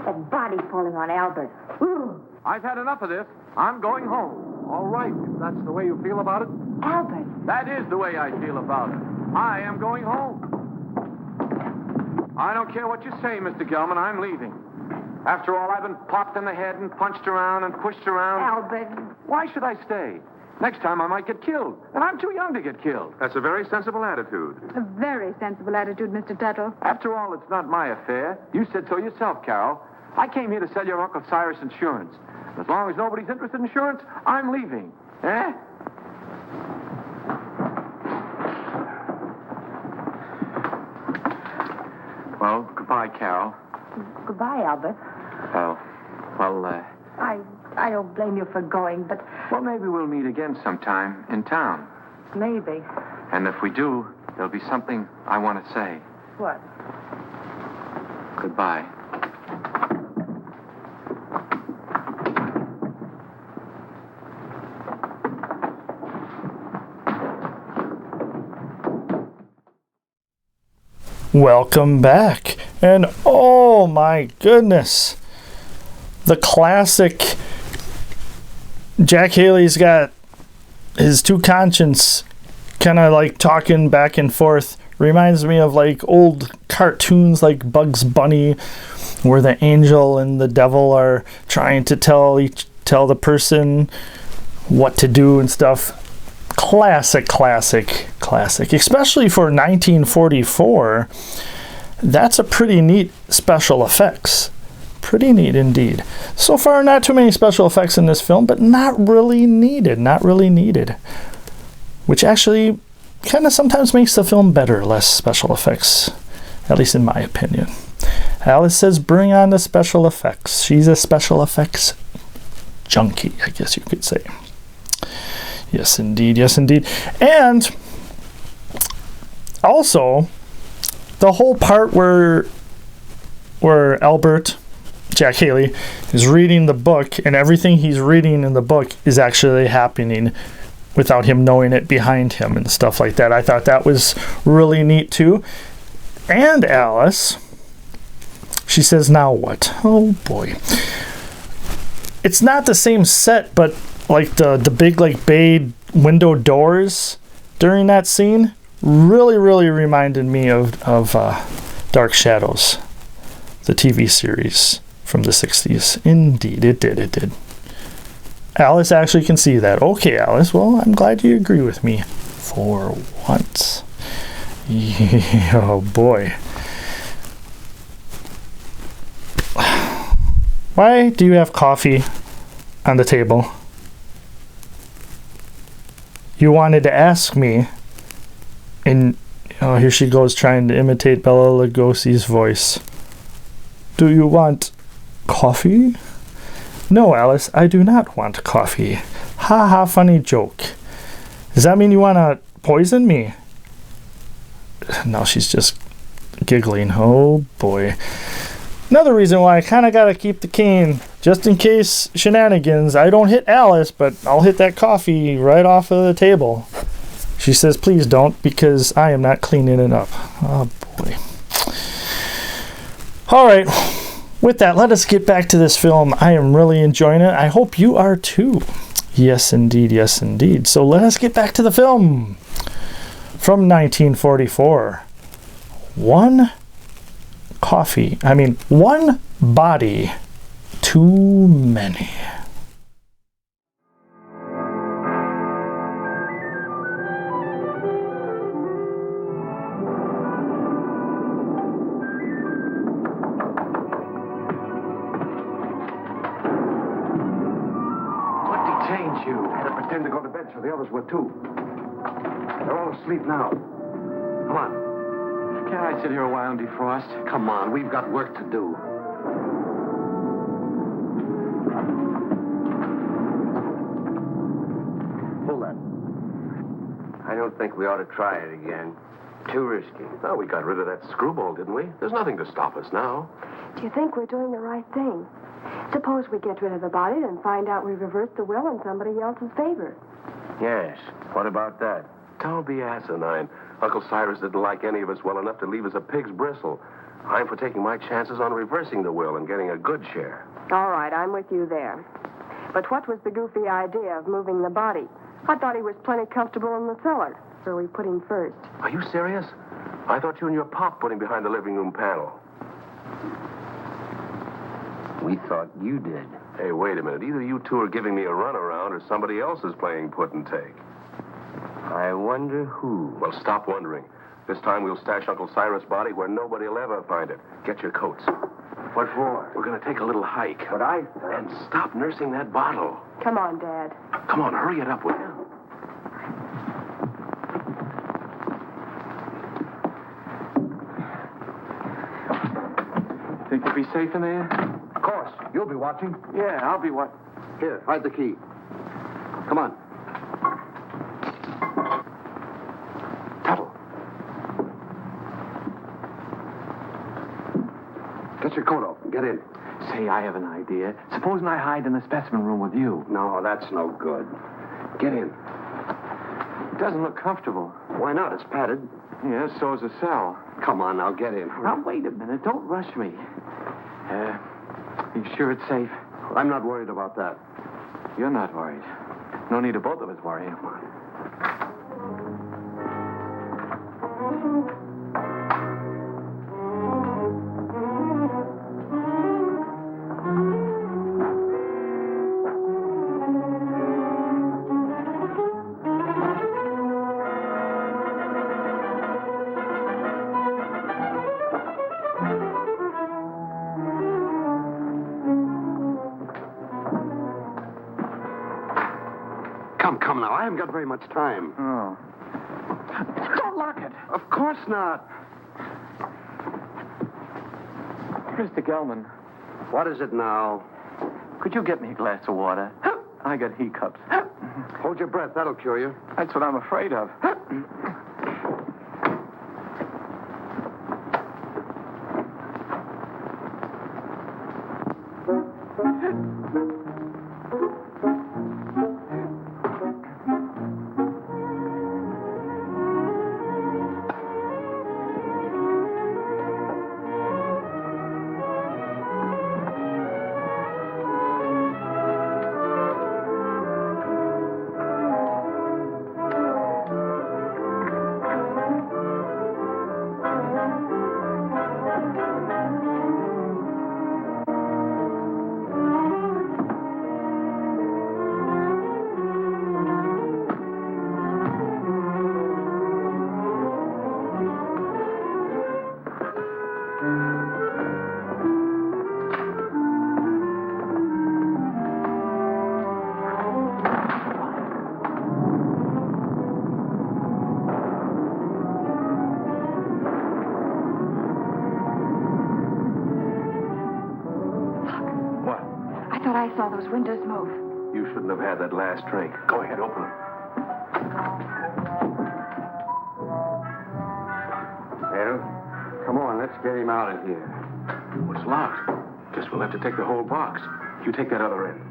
Speaker 5: That body falling on Albert. Ooh.
Speaker 3: I've had enough of this. I'm going home.
Speaker 4: All right, if that's the way you feel about it.
Speaker 5: Albert.
Speaker 3: That is the way I feel about it. I am going home. I don't care what you say, Mr. Gelman. I'm leaving. After all, I've been popped in the head and punched around and pushed around.
Speaker 5: Albert.
Speaker 3: Why should I stay? Next time I might get killed, and I'm too young to get killed.
Speaker 6: That's a very sensible attitude.
Speaker 10: A very sensible attitude, Mr. Tuttle.
Speaker 3: After all, it's not my affair. You said so yourself, Carol. I came here to sell your Uncle Cyrus insurance. As long as nobody's interested in insurance, I'm leaving. Eh? Well, goodbye, Carol.
Speaker 5: Goodbye, Albert. I don't blame you for going, but
Speaker 3: Well, maybe we'll meet again sometime in town.
Speaker 5: maybe.
Speaker 3: And if we do, there'll be something I want to say.
Speaker 5: What?
Speaker 3: Goodbye.
Speaker 1: Welcome back. And oh my goodness. The classic Jack Haley's got his two conscience kind of like talking back and forth. Reminds me of like old cartoons like Bugs Bunny, where the angel and the devil are trying to tell the person what to do and stuff. Classic. Especially for 1944. That's a pretty neat special effects. Pretty neat indeed. So far, not too many special effects in this film, but not really needed. Which actually kind of sometimes makes the film better, less special effects. At least in my opinion. Alice says, bring on the special effects. She's a special effects junkie, I guess you could say. Yes, indeed. And also, the whole part where Albert, Jack Haley, is reading the book, and everything he's reading in the book is actually happening without him knowing it behind him and stuff like that. I thought that was really neat too. And Alice, she says, now what? Oh boy. It's not the same set, but like the big like bay window doors during that scene really reminded me of Dark Shadows, the TV series from the 60s. Indeed, it did. Alice actually can see that. Okay, Alice, well, I'm glad you agree with me for once. Yeah, oh boy. Why do you have coffee on the table? You wanted to ask me, and here she goes trying to imitate Bela Lugosi's voice. Do you want coffee? No, Alice, I do not want coffee. Ha ha, funny joke. Does that mean you want to poison me? No, she's just giggling. Oh boy. Another reason why I kind of got to keep the cane, just in case shenanigans. I don't hit Alice, but I'll hit that coffee right off of the table. She says, please don't, because I am not cleaning it up. Oh boy. Alright, with that, let us get back to this film. I am really enjoying it. I hope you are too. Yes, indeed. So let us get back to the film. From 1944. One body too many.
Speaker 4: What detained you? I had to pretend to go to bed so the others would too. They're all asleep now. Come on.
Speaker 3: Can't I sit here a while and defrost?
Speaker 4: Come on, we've got work to do.
Speaker 9: Hold that. I don't think we ought to try it again. Too risky.
Speaker 6: Oh, we got rid of that screwball, didn't we? There's nothing to stop us now.
Speaker 10: Do you think we're doing the right thing? Suppose we get rid of the body and find out we reversed the will in somebody else's favor.
Speaker 9: Yes. What about that?
Speaker 6: Don't be asinine. Uncle Cyrus didn't like any of us well enough to leave us a pig's bristle. I'm for taking my chances on reversing the will and getting a good share.
Speaker 10: All right, I'm with you there. But what was the goofy idea of moving the body? I thought he was plenty comfortable in the cellar, so we put him first.
Speaker 6: Are you serious? I thought you and your pop put him behind the living room panel.
Speaker 9: We thought you did.
Speaker 6: Hey, wait a minute. Either you two are giving me a runaround or somebody else is playing put and take.
Speaker 9: I wonder who.
Speaker 6: Well, stop wondering. This time we'll stash Uncle Cyrus' body where nobody will ever find it. Get your coats.
Speaker 9: What for?
Speaker 6: We're going to take a little hike.
Speaker 9: But I...
Speaker 6: And stop nursing that bottle.
Speaker 10: Come on, Dad.
Speaker 6: Come on, hurry it up, will you?
Speaker 3: Think you'll be safe in there?
Speaker 4: Of course. You'll be watching.
Speaker 3: Yeah, I'll be what?
Speaker 4: Here, hide the key. Come on.
Speaker 6: Tuttle.
Speaker 4: Get your coat off and get in.
Speaker 3: Say, I have an idea. Supposing I hide in the specimen room with you.
Speaker 4: No, that's no good. Get in.
Speaker 3: It doesn't look comfortable.
Speaker 4: Why not? It's padded.
Speaker 3: Yeah, so's a cell.
Speaker 4: Come on now, get in.
Speaker 3: Now, wait a minute. Don't rush me. You sure it's safe?
Speaker 4: I'm not worried about that.
Speaker 3: You're not worried. No need of both of us worrying.
Speaker 4: Come now. I haven't got very much time.
Speaker 3: Oh. Don't lock it.
Speaker 4: Of course not.
Speaker 3: Mr. Gelman,
Speaker 4: What is it now?
Speaker 3: could you get me a glass of water? I got hiccups.
Speaker 4: Hold your breath. That'll cure you.
Speaker 3: That's what I'm afraid of.
Speaker 10: I saw those windows move.
Speaker 6: You shouldn't have had that last drink. Go ahead, open them.
Speaker 4: Well, come on, let's get him out of here.
Speaker 6: It's locked. Guess we'll have to take the whole box. You take that other end.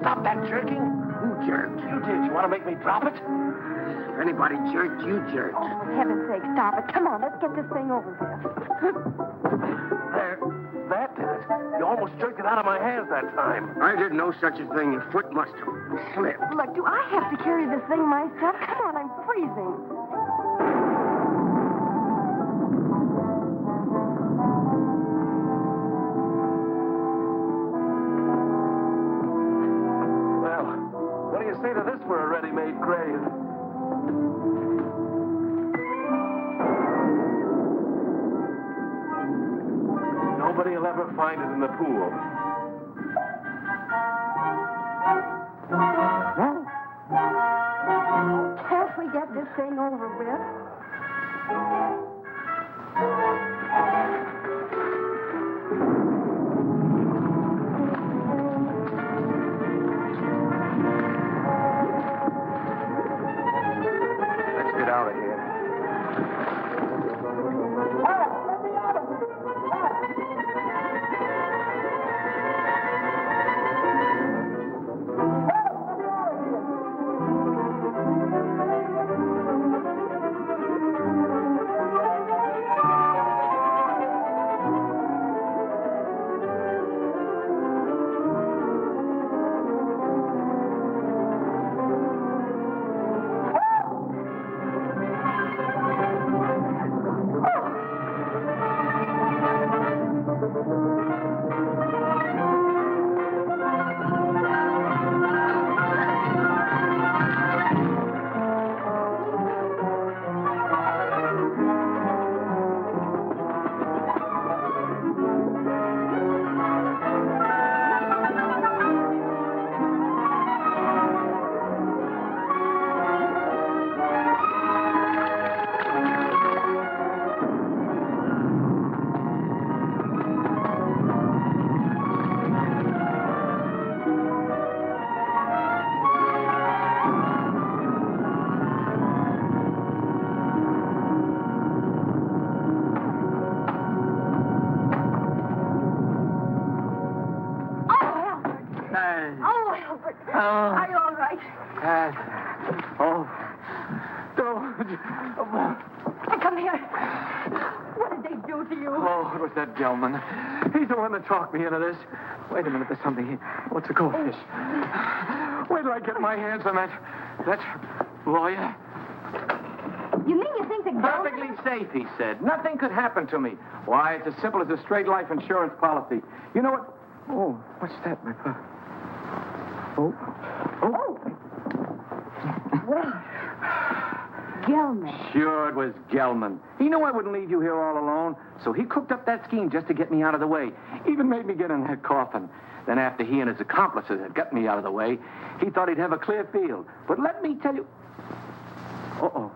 Speaker 3: stop that jerking?
Speaker 9: Who jerked?
Speaker 3: You did. You want to make me drop it?
Speaker 9: If anybody jerked, you jerked.
Speaker 10: Oh, for heaven's sake, stop it. Come on, let's get this thing over with.
Speaker 3: There. That did it. You almost jerked it out of my hands that time.
Speaker 9: I did no such a thing. Your foot must have slipped.
Speaker 10: Look, do I have to carry this thing myself? Come on, I'm freezing.
Speaker 3: Well, what do you say to this for a ready-made grave? Nobody will ever find it in the pool.
Speaker 10: Can't we get this thing over with?
Speaker 3: Let's get out of here.
Speaker 10: Are you all right? Come here. What did they do to you?
Speaker 3: Oh, it was that Gelman. He's the one that talked me into this. Wait a minute, there's something here. What's a goldfish? Wait till I get my hands on that lawyer.
Speaker 10: You mean you think that
Speaker 3: Perfectly safe, he said. Nothing could happen to me. Why, it's as simple as a straight life insurance policy. You know what? Oh, what's that, my papa? Oh.
Speaker 10: Well, Gelman.
Speaker 3: Sure, it was Gelman. He knew I wouldn't leave you here all alone, so he cooked up that scheme just to get me out of the way. Even made me get in that coffin. Then after he and his accomplices had gotten me out of the way, he thought he'd have a clear field. But let me tell you... Uh-oh.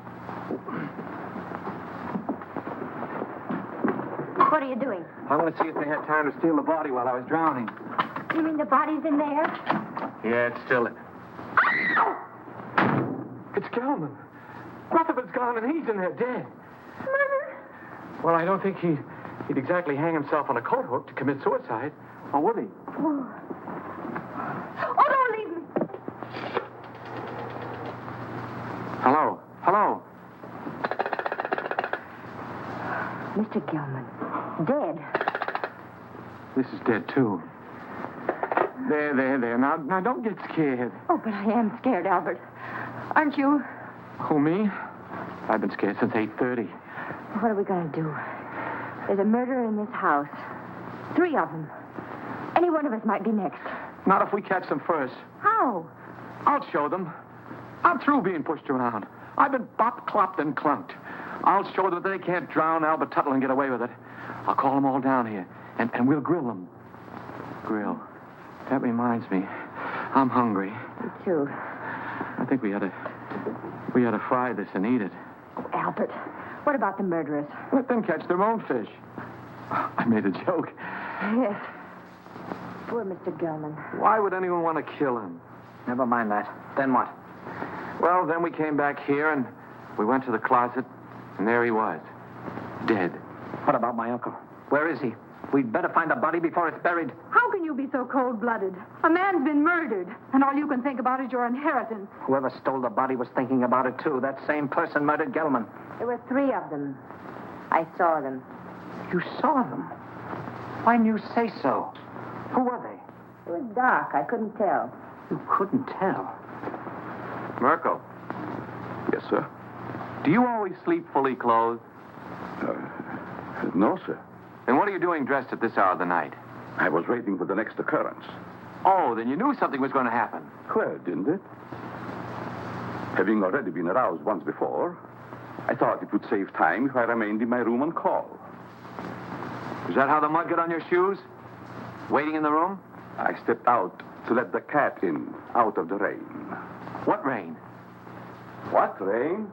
Speaker 5: What are you doing?
Speaker 3: I want to see if they had time to steal the body while I was drowning.
Speaker 5: You mean the body's in there?
Speaker 3: Yeah, it's still in. It's Gelman. Rutherford's gone and he's in there dead.
Speaker 5: Murder?
Speaker 3: Well, I don't think he'd exactly hang himself on a coat hook to commit suicide. Or would he?
Speaker 5: Oh, don't leave me.
Speaker 3: Hello?
Speaker 5: Mr. Gelman, dead.
Speaker 3: This is dead, too. There. Now, don't get scared.
Speaker 5: Oh, but I am scared, Albert. Aren't you?
Speaker 3: Who, me? I've been scared since 8:30.
Speaker 5: What are we going to do? There's a murderer in this house. 3 of them. Any one of us might be next.
Speaker 3: Not if we catch them first.
Speaker 5: How?
Speaker 3: I'll show them. I'm through being pushed around. I've been bop, clopped, and clunked. I'll show them that they can't drown Albert Tuttle and get away with it. I'll call them all down here, and we'll grill them. Grill. That reminds me. I'm hungry.
Speaker 5: Me too.
Speaker 3: I think we ought to fry this and eat it.
Speaker 5: Oh, Albert, what about the murderers?
Speaker 3: Let them catch their own fish. I made a joke.
Speaker 5: Yes. Poor Mr. Gelman.
Speaker 3: Why would anyone want to kill him?
Speaker 9: Never mind that. Then what?
Speaker 3: Well, then we came back here, and we went to the closet, and there he was. Dead.
Speaker 9: What about my uncle? Where is he? We'd better find the body before it's buried.
Speaker 10: How can you be so cold-blooded? A man's been murdered, and all you can think about is your inheritance.
Speaker 9: Whoever stole the body was thinking about it, too. That same person murdered Gelman.
Speaker 5: There were 3 of them. I saw them.
Speaker 9: You saw them? Why didn't you say so? Who were they?
Speaker 5: It was dark. I couldn't tell.
Speaker 9: You couldn't tell.
Speaker 3: Merkel,
Speaker 7: Yes, sir.
Speaker 3: do you always sleep fully clothed?
Speaker 7: No, sir.
Speaker 3: And what are you doing dressed at this hour of the night?
Speaker 7: I was waiting for the next occurrence.
Speaker 3: Oh, then you knew something was going to happen.
Speaker 7: Well, didn't it? Having already been aroused once before, I thought it would save time if I remained in my room on call.
Speaker 3: Is that how the mud got on your shoes? Waiting in the room?
Speaker 7: I stepped out to let the cat in, out of the rain.
Speaker 3: What rain?
Speaker 7: What rain?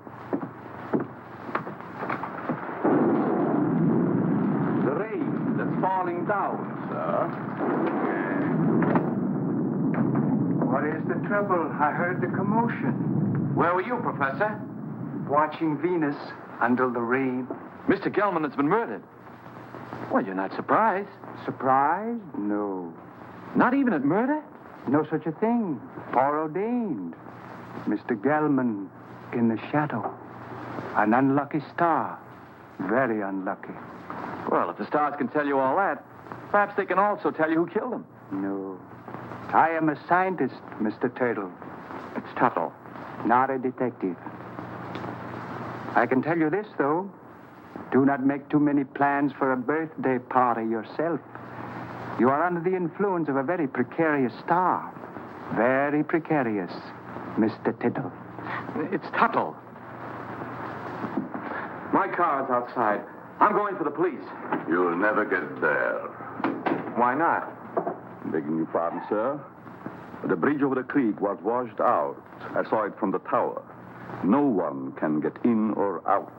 Speaker 7: The rain that's falling down, sir.
Speaker 2: What is the trouble? I heard the commotion.
Speaker 3: Where were you, Professor?
Speaker 2: Watching Venus under the rain.
Speaker 3: Mr. Gelman has been murdered. Well, you're not surprised.
Speaker 2: Surprised? No.
Speaker 3: Not even at murder?
Speaker 2: No such a thing. Foreordained. Mr. Gelman in the shadow. An unlucky star. Very unlucky.
Speaker 3: Well, if the stars can tell you all that, perhaps they can also tell you who killed him.
Speaker 2: No. I am a scientist, Mr. Turtle.
Speaker 3: It's Tuttle.
Speaker 2: Not a detective. I can tell you this, though. Do not make too many plans for a birthday party yourself. You are under the influence of a very precarious star. Very precarious, Mr. Tuttle.
Speaker 3: It's Tuttle. My car's outside. I'm going for the police.
Speaker 7: You'll never get there.
Speaker 3: Why not?
Speaker 7: Begging your pardon, sir. The bridge over the creek was washed out. I saw it from the tower. No one can get in or out.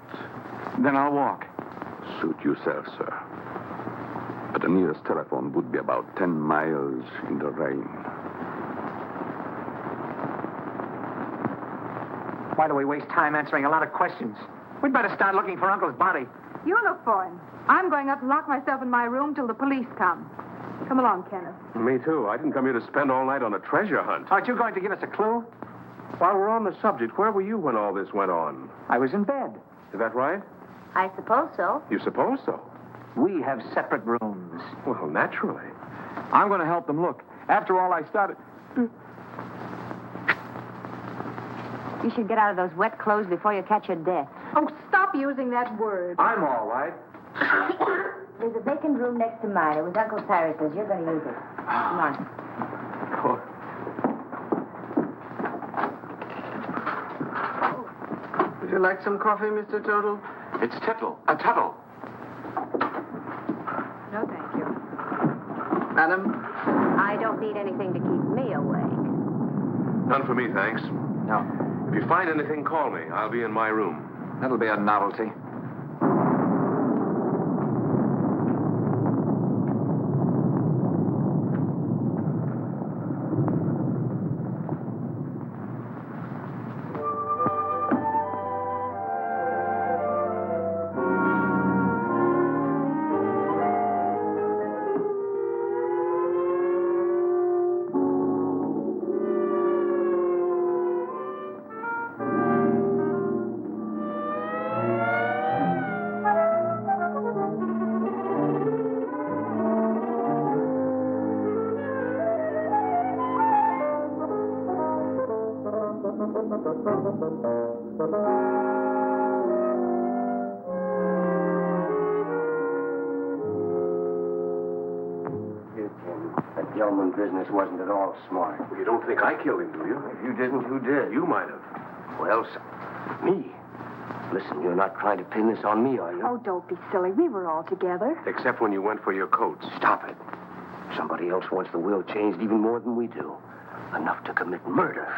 Speaker 3: Then I'll walk.
Speaker 7: Suit yourself, sir. But the nearest telephone would be about 10 miles in the rain.
Speaker 9: Why do we waste time answering a lot of questions? We'd better start looking for Uncle's body.
Speaker 10: You look for him. I'm going up and lock myself in my room till the police come. Come along, Kenneth.
Speaker 6: Me too. I didn't come here to spend all night on a treasure hunt.
Speaker 9: Aren't you going to give us a clue?
Speaker 6: While we're on the subject, where were you when all this went on?
Speaker 9: I was in bed.
Speaker 6: Is that right?
Speaker 5: I suppose so.
Speaker 6: You suppose so?
Speaker 9: We have separate rooms.
Speaker 6: Well, naturally.
Speaker 3: I'm going to help them look. After all, I started...
Speaker 5: You should get out of those wet clothes before you catch your death.
Speaker 10: Oh, stop using that word.
Speaker 3: I'm all right.
Speaker 5: There's a vacant room next to mine. It was Uncle Cyrus's. You're going to use it. Come on.
Speaker 8: Would you like some coffee, Mr. Tuttle?
Speaker 3: It's Tuttle. Tuttle.
Speaker 10: No, thank you.
Speaker 8: Madam?
Speaker 5: I don't need anything to keep me awake.
Speaker 6: None for me, thanks.
Speaker 9: No.
Speaker 6: If you find anything, call me. I'll be in my room.
Speaker 3: That'll be a novelty.
Speaker 9: That Gelman business wasn't at all smart.
Speaker 6: Well, you don't think I killed him, do you?
Speaker 9: If you didn't, who did?
Speaker 6: You might have.
Speaker 9: Well, me. Listen, you're not trying to pin this on me, are you?
Speaker 10: Oh, don't be silly. We were all together.
Speaker 6: Except when you went for your coats.
Speaker 9: Stop it. Somebody else wants the will changed even more than we do. Enough to commit murder.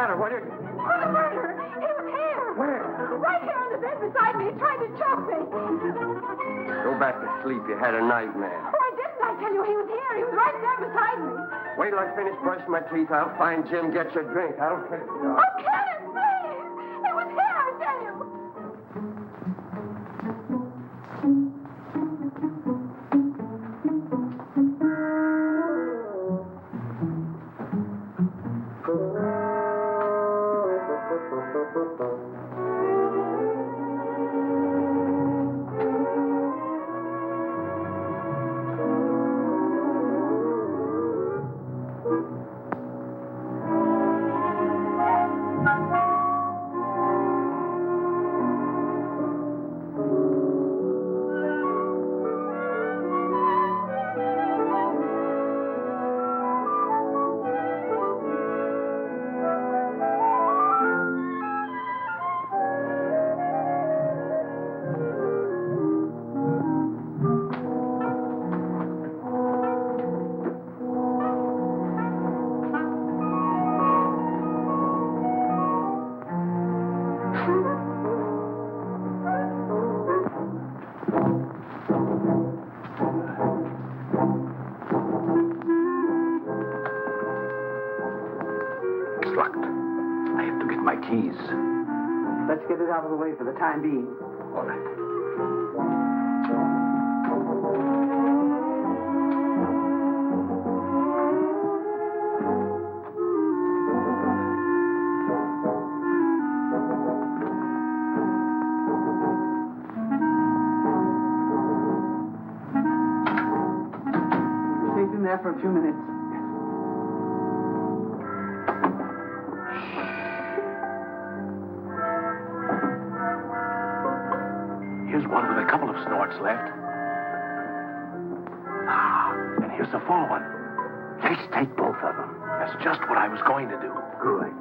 Speaker 3: matter? What is it?
Speaker 10: Oh, the murderer! He was here!
Speaker 3: Where?
Speaker 10: Right here on the bed beside me. He tried to choke me.
Speaker 3: Go back to sleep. You had a nightmare.
Speaker 10: Oh, I didn't. I tell you, he was here. He was right there beside me.
Speaker 3: Wait till I finish brushing my teeth. I'll find Jim, get you a drink. I don't care.
Speaker 10: Oh, Kenneth, please! He was here, I tell you.
Speaker 3: It's locked. I have to get my keys.
Speaker 8: Let's get it out of the way for the time being.
Speaker 3: All right.
Speaker 8: Safe in there for a few minutes.
Speaker 3: Here's one with a couple of snorts left. Ah, and here's a full one. Let's take both of them. That's just what I was going to do. Good.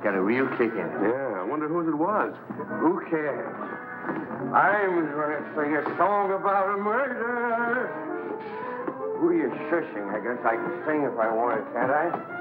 Speaker 3: Got a real kick in it.
Speaker 6: Yeah, I wonder whose it was.
Speaker 3: Who cares? I'm going to sing a song about a murder. Who are you shushing? I guess I can sing if I wanted, can't I?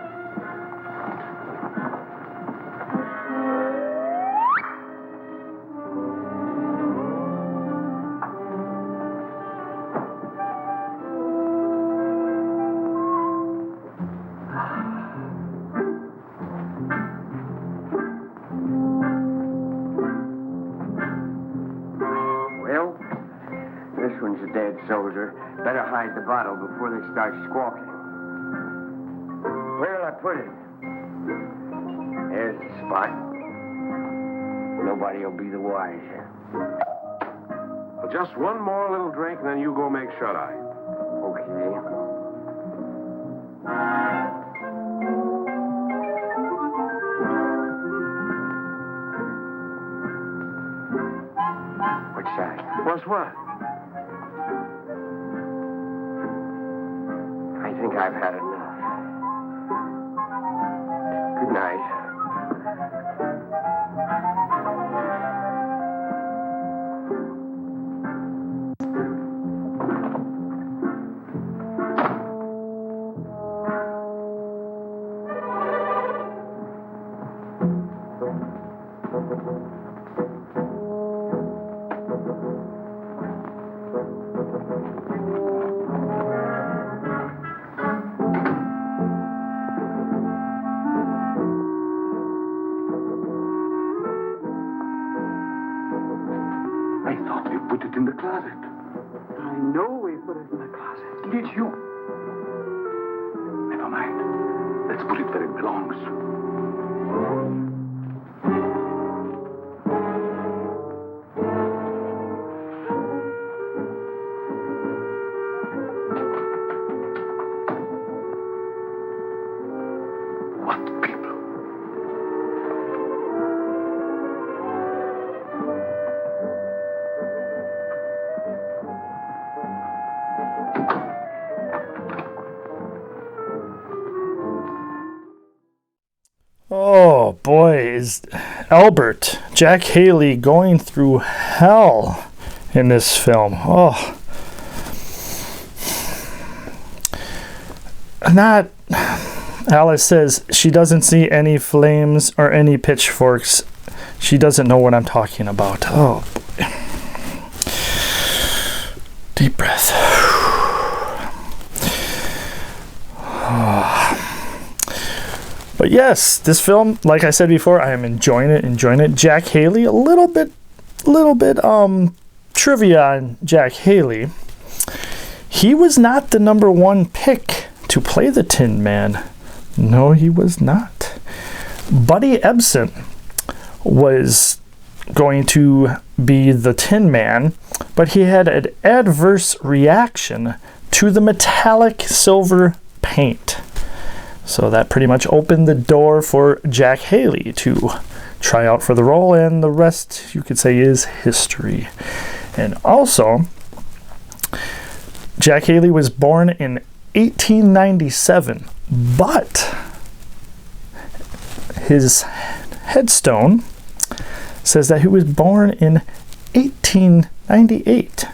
Speaker 3: Soldier, better hide the bottle before they start squawking. Where'll I put it? There's the spot. Nobody will be the wiser.
Speaker 6: Well, just one more little drink, and then you go make shut-eye.
Speaker 3: Okay. Which side?
Speaker 6: What's what?
Speaker 3: I think I've had enough. I thought you put it in the closet.
Speaker 8: I know we put it in the closet.
Speaker 3: Did you? Never mind. Let's put it where it belongs. What people?
Speaker 1: Oh boy, is Albert, Jack Haley, going through hell in this film. Oh. Not. Alice says she doesn't see any flames or any pitchforks. She doesn't know what I'm talking about. Oh boy. Deep breath. But yes, this film, like I said before, I am enjoying it. Jack Haley, a little bit trivia on Jack Haley. He was not the #1 pick to play the Tin Man. No, he was not. Buddy Ebsen was going to be the Tin Man, but he had an adverse reaction to the metallic silver paint. So that pretty much opened the door for Jack Haley to try out for the role, and the rest, you could say, is history. And also, Jack Haley was born in 1897, but his headstone says that he was born in 1898.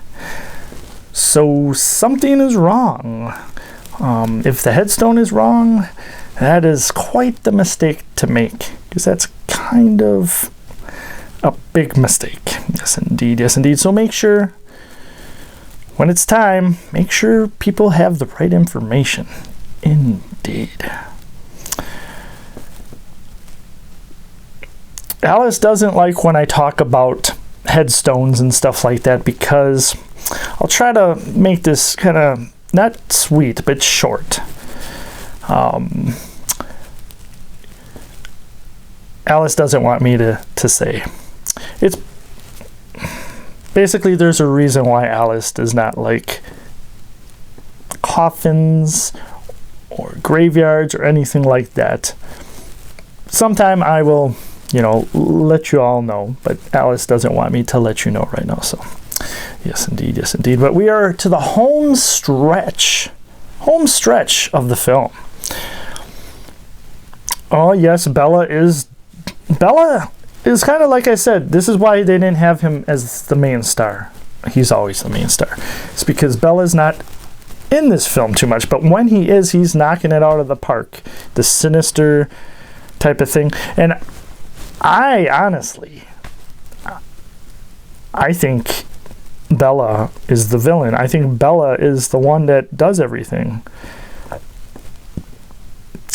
Speaker 1: So something is wrong. If the headstone is wrong, that is quite the mistake to make, because that's kind of a big mistake. Yes, indeed. Yes, indeed. So make sure, when it's time, make sure people have the right information. Indeed. Alice doesn't like when I talk about headstones and stuff like that, because I'll try to make this kind of not sweet, but short. Alice doesn't want me to say. It's basically, there's a reason why Alice does not like coffins or graveyards or anything like that. Sometime I will, let you all know, but Alice doesn't want me to let you know right now, so. Yes, indeed. Yes, indeed. But we are to the home stretch of the film. Oh, yes, Bela is kind of like I said. This is why they didn't have him as the main star. He's always the main star. It's because Bella's not in this film too much, but when he is, he's knocking it out of the park. The sinister type of thing. And I think Bela is the villain. I think Bela is the one that does everything.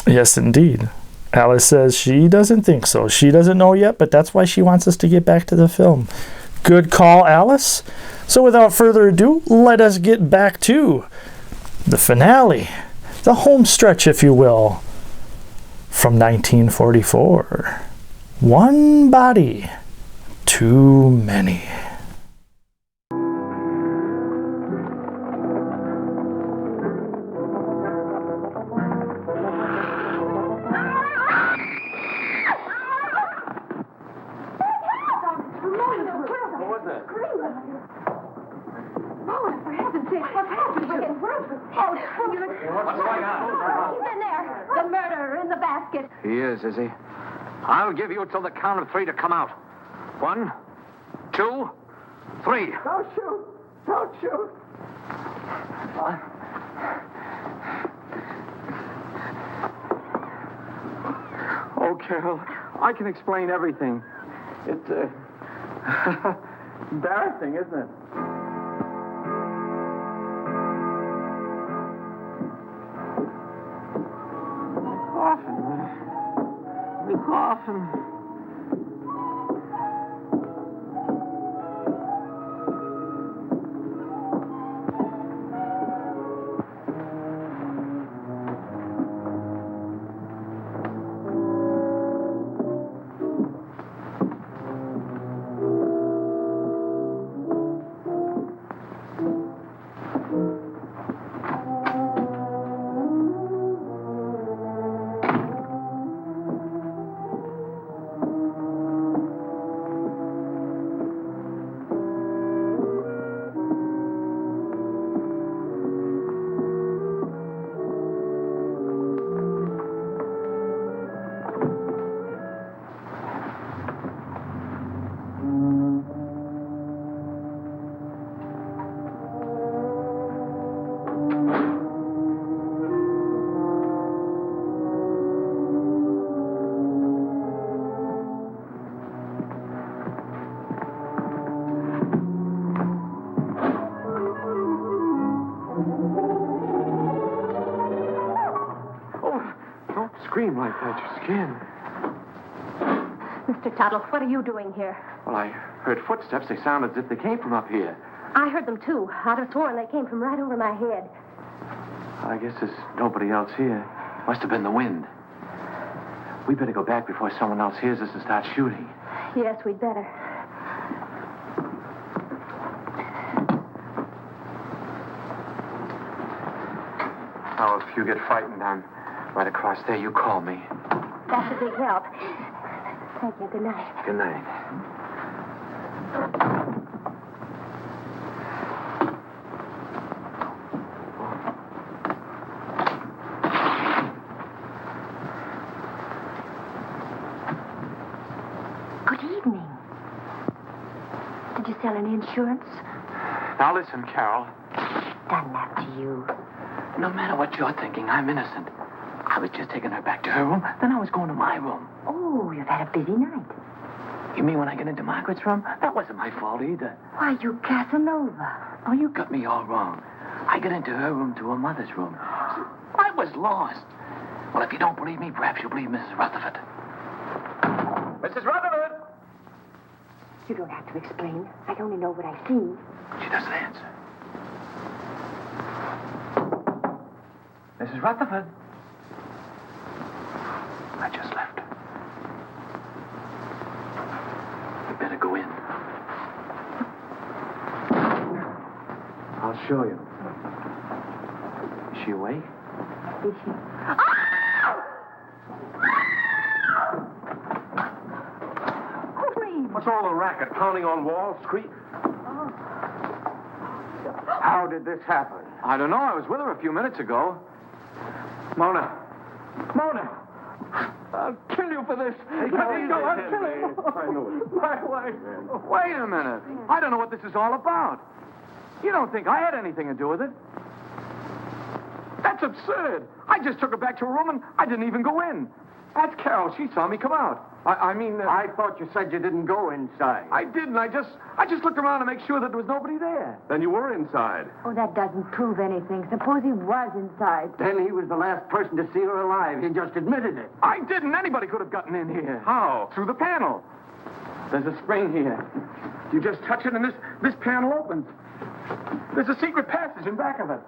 Speaker 1: Yes, indeed. Alice says she doesn't think so. She doesn't know yet, but that's why she wants us to get back to the film. Good call, Alice. So without further ado, let us get back to the finale. The home stretch, if you will, from 1944. One body, too many.
Speaker 9: Is he? I'll give you till the count of 3 to come out. 1, 2, 3.
Speaker 8: Don't shoot! Don't shoot! Oh, Carol, I can explain everything.
Speaker 3: It's embarrassing, isn't it? Coffin. Scream like that, your skin.
Speaker 10: Mr. Tuttle, what are you doing here?
Speaker 3: Well, I heard footsteps. They sound as if they came from up here.
Speaker 10: I heard them, too. I'd have sworn they came from right over my head.
Speaker 3: I guess there's nobody else here. Must have been the wind. We better go back before someone else hears us and starts shooting.
Speaker 10: Yes, we'd better.
Speaker 3: Oh, if you get frightened, I'm right across there. You call me.
Speaker 10: That's a big help. Thank you. Good night.
Speaker 3: Good night.
Speaker 10: Good evening. Did you sell any insurance?
Speaker 3: Now listen, Carol.
Speaker 10: Done that to you.
Speaker 3: No matter what you're thinking, I'm innocent. I was just taking her back to her room, then I was going to my room.
Speaker 10: Oh, you've had a busy night.
Speaker 3: You mean when I get into Margaret's room? That wasn't my fault either.
Speaker 10: Why, you Casanova.
Speaker 3: Oh, you got me all wrong. I get into her room to her mother's room. I was lost. Well, if you don't believe me, perhaps you'll believe Mrs. Rutherford. Mrs. Rutherford!
Speaker 10: You don't have to explain. I only know what I've seen.
Speaker 3: She doesn't answer. Mrs. Rutherford. I just left. We better go in. I'll show you. Is she awake?
Speaker 10: Is she?
Speaker 6: What's all the racket? Pounding on walls, scream?
Speaker 9: How did this happen?
Speaker 3: I don't know. I was with her a few minutes ago. Mona. Mona! I'll kill you for this. Let me go. I'll kill you.
Speaker 6: I know it.
Speaker 3: Wait a minute. I don't know what this is all about. You don't think I had anything to do with it? That's absurd. I just took her back to her room and I didn't even go in. That's Carol. She saw me come out.
Speaker 9: I thought you said you didn't go inside.
Speaker 3: I didn't. I just looked around to make sure that there was nobody there.
Speaker 6: Then you were inside.
Speaker 5: Oh, that doesn't prove anything. Suppose he was inside.
Speaker 9: Then he was the last person to see her alive. He just admitted it.
Speaker 3: I didn't. Anybody could have gotten in here.
Speaker 6: How?
Speaker 3: Through the panel. There's a spring here. You just touch it and this panel opens. There's a secret passage in back of it.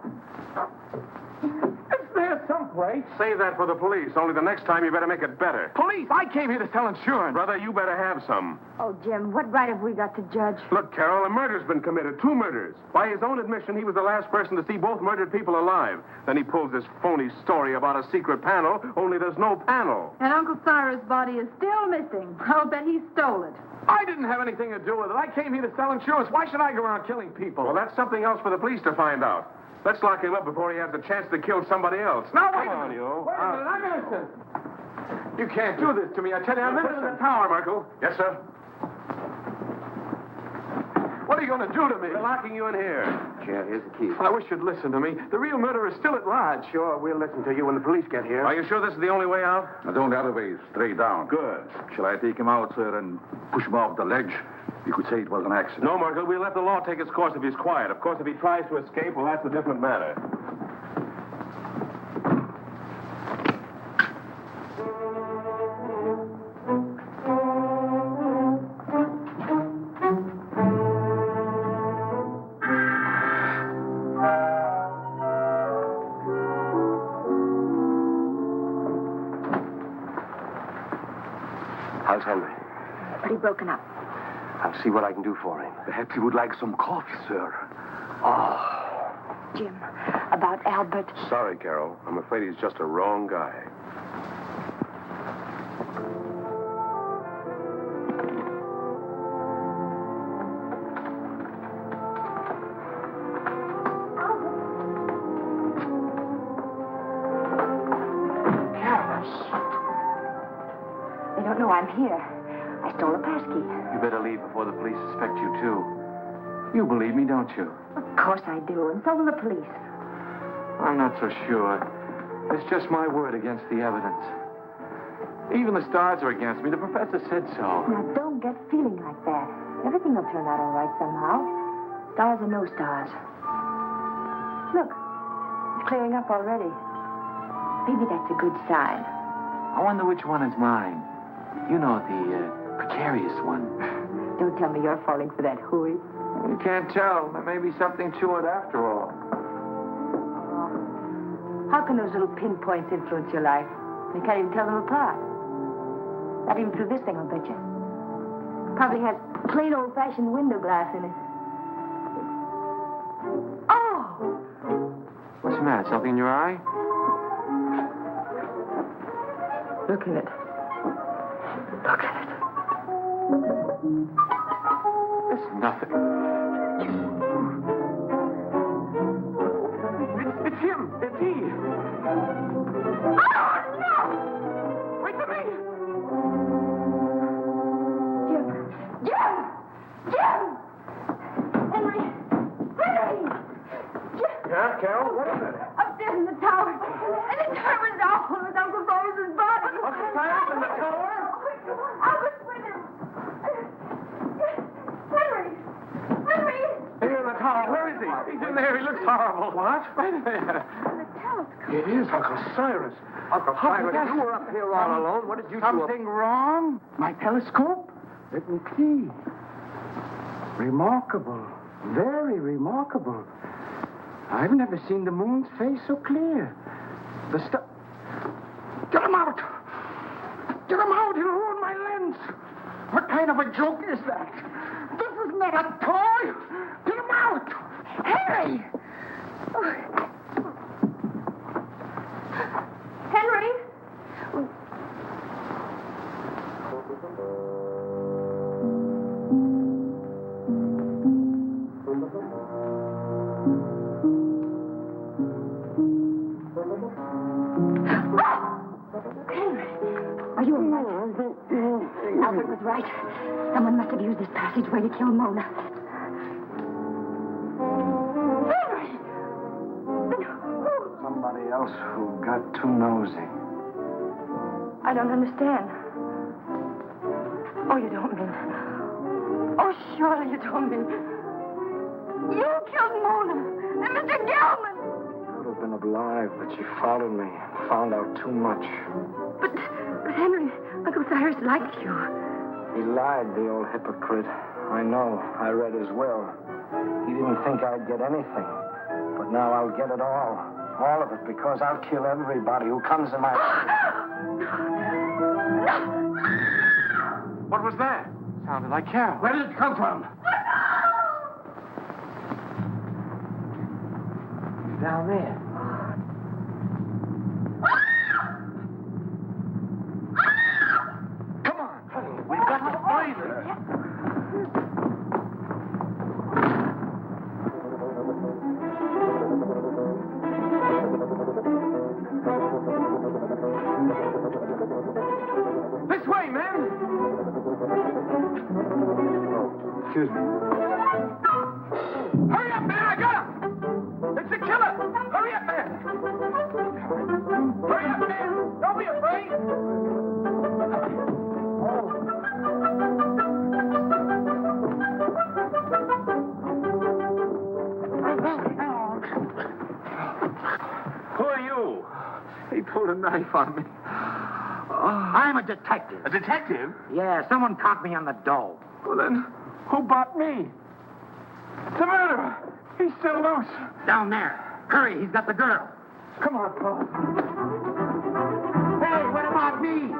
Speaker 3: It's there someplace.
Speaker 6: Save that for the police. Only the next time you better make it better.
Speaker 3: Police! I came here to sell insurance.
Speaker 6: Brother, you better have some.
Speaker 5: Oh, Jim, what right have we got to judge?
Speaker 6: Look, Carol, a murder's been committed. 2 murders. By his own admission, he was the last person to see both murdered people alive. Then he pulls this phony story about a secret panel, only there's no panel.
Speaker 11: And Uncle Cyrus' body is still missing. I'll bet he stole it.
Speaker 3: I didn't have anything to do with it. I came here to sell insurance. Why should I go around killing people?
Speaker 6: Well, that's something else for the police to find out. Let's lock him up before he has the chance to kill somebody else.
Speaker 3: Now, wait
Speaker 6: Come
Speaker 3: a
Speaker 6: on,
Speaker 3: minute.
Speaker 6: you.
Speaker 3: Wait a minute. I'm innocent. You can't do this to me. I tell you, I'm
Speaker 6: Put him in
Speaker 3: innocent.
Speaker 6: the tower, Merkel. Yes, sir.
Speaker 3: What are are you going to do to me?
Speaker 6: We're locking you in here.
Speaker 4: Chair, here's the key.
Speaker 3: I wish you'd listen to me. The real murderer is still at large.
Speaker 4: Sure, we'll listen to you when the police get here.
Speaker 6: Are you sure this is the only way out?
Speaker 7: Now, don't the other way, straight down.
Speaker 6: Good.
Speaker 7: Shall I take him out, sir, and push him off the ledge? You could say it was an accident.
Speaker 6: No, Merkel, we'll let the law take its course if he's quiet. Of course, if he tries to escape, well, that's a different matter.
Speaker 4: How's Henry?
Speaker 5: Pretty broken up.
Speaker 4: I'll see what I can do for him.
Speaker 7: Perhaps you would like some coffee, sir.
Speaker 5: Jim, about Albert.
Speaker 6: Sorry, Carol. I'm afraid he's just a wrong guy.
Speaker 5: They don't know I'm here. I stole a passkey.
Speaker 3: You better leave before the police suspect you, too. You believe me, don't you?
Speaker 5: Of course I do, and so will the police.
Speaker 3: I'm not so sure. It's just my word against the evidence. Even the stars are against me. The professor said so.
Speaker 5: Now, don't get feeling like that. Everything will turn out all right somehow. Stars or no stars. Look, it's clearing up already. Maybe that's a good sign.
Speaker 3: I wonder which one is mine. You know, the precarious one.
Speaker 5: Don't tell me you're falling for that hooey.
Speaker 3: You can't tell. There may be something to it after all.
Speaker 5: How can those little pinpoints influence your life? You can't even tell them apart. Not even through this thing, I'll bet you. Probably has plain old-fashioned window glass in it. Oh!
Speaker 3: What's the matter? Something in your eye?
Speaker 5: Look at it. Look at it.
Speaker 3: It's nothing. It's him. It's he.
Speaker 5: Oh, no!
Speaker 3: Wait for me.
Speaker 5: Jim! Henry! Jim!
Speaker 3: Yeah, Carol? What is it?
Speaker 5: Upstairs in the tower. And the tower was awful with Uncle Boris's body.
Speaker 3: Uncle Cyrus in the tower?
Speaker 5: I was with him. Henry!
Speaker 3: Here in the tower. Where is he? He's in there. He looks horrible. What? Wait a minute.
Speaker 5: The telescope.
Speaker 3: It is Uncle Cyrus.
Speaker 4: Uncle Cyrus, you were up here all alone. What did you do?
Speaker 2: Something wrong? My telescope? Let me see. Remarkable. Very remarkable. I've never seen the moon's face so clear. The star... Get him out! Get him out! He'll ruin my lens! What kind of a joke is that? This is not a toy! Get him out!
Speaker 5: Henry! Henry! Are you all right? Albert was right. Someone must have used this passageway to kill Mona. Henry! Then who?
Speaker 2: Somebody else who got too nosy.
Speaker 5: I don't understand. Oh, you don't mean... Oh, surely you don't mean... You killed Mona and Mr. Gelman!
Speaker 2: Could have been alive, but she followed me. Found out too much.
Speaker 5: But Henry, Uncle Cyrus liked you.
Speaker 2: He lied, the old hypocrite. I know. I read his will. He didn't think I'd get anything. But now I'll get it all. All of it, because I'll kill everybody who comes in my...
Speaker 3: What was that? Sounded like Carol.
Speaker 2: Where did it come from?
Speaker 3: Down there. Come on, honey. We've got to find her. This way, man.
Speaker 2: Excuse me.
Speaker 3: a knife on me.
Speaker 9: I'm a detective.
Speaker 3: A detective?
Speaker 9: Yeah, someone caught me on the dole.
Speaker 3: Well, then, who bought me? The murderer. He's still loose.
Speaker 9: Down there. Hurry, he's got the girl.
Speaker 3: Come on, Paul.
Speaker 9: Hey, what about me?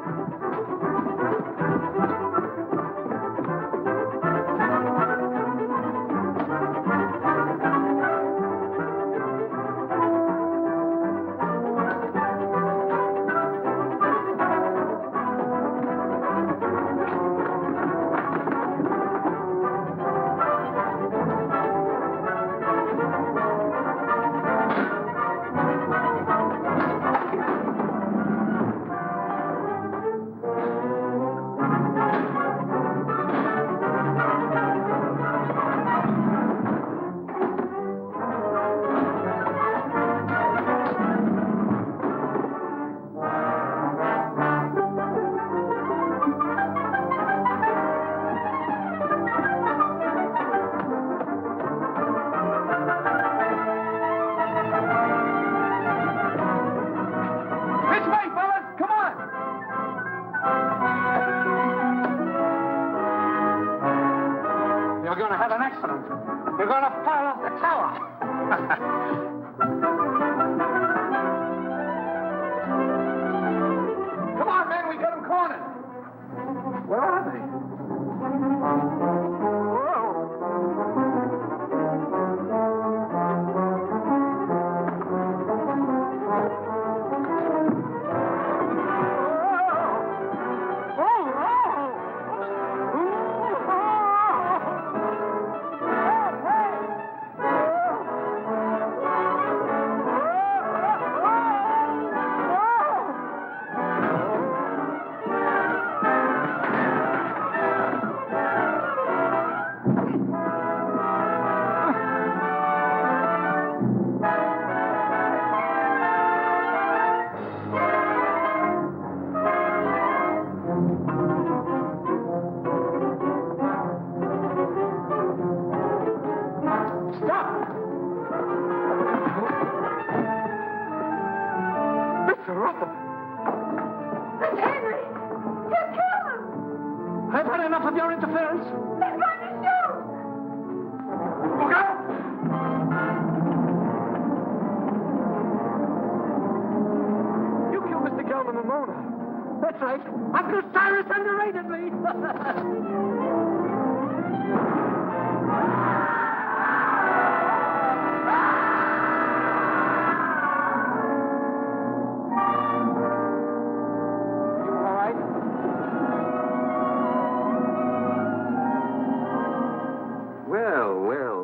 Speaker 9: You're going to fall off the tower.
Speaker 3: Come on, man, we got them cornered. Where are they?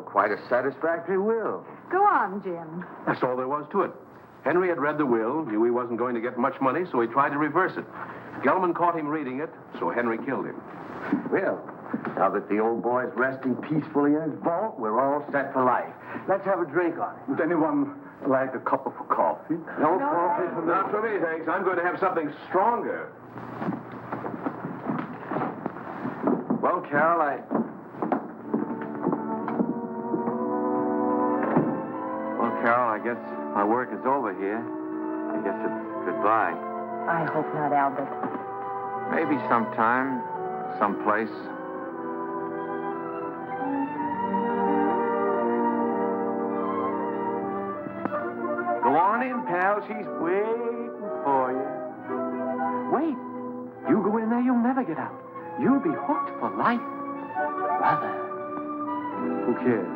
Speaker 9: Quite a satisfactory will.
Speaker 11: Go on, Jim.
Speaker 6: That's all there was to it. Henry had read the will, knew he wasn't going to get much money, so he tried to reverse it. Gelman caught him reading it, so Henry killed him.
Speaker 9: Well, now that the old boy's resting peacefully in his vault, we're all set for life. Let's have a drink on it.
Speaker 7: Would anyone like a cup of coffee?
Speaker 9: No coffee for me.
Speaker 6: Not for me, thanks. I'm going to have something stronger.
Speaker 9: Well, Carol, Carol, I guess my work is over here. I guess it's goodbye.
Speaker 5: I hope not, Albert.
Speaker 9: Maybe sometime, someplace. Go on in, pal. She's waiting for you. Wait. You go in there, you'll never get out. You'll be hooked for life. Brother. Who cares?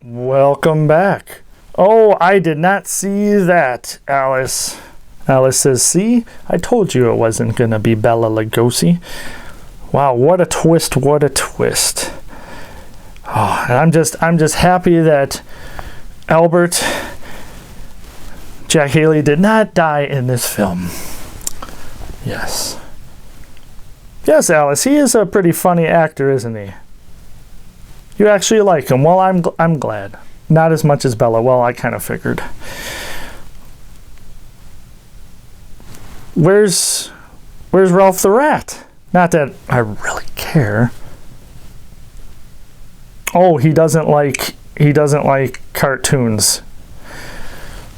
Speaker 1: Welcome back. Oh, I did not see that, Alice. Alice says, see? I told you it wasn't going to be Bela Lugosi. Wow, what a twist, what a twist. Oh, and I'm just happy that Albert Jack Haley did not die in this film. Yes. Yes, Alice, he is a pretty funny actor, isn't he? You actually like him. Well, I'm glad. Not as much as Bela. Well, I kind of figured. Where's Ralph the Rat? Not that I really care. Oh, he doesn't like cartoons.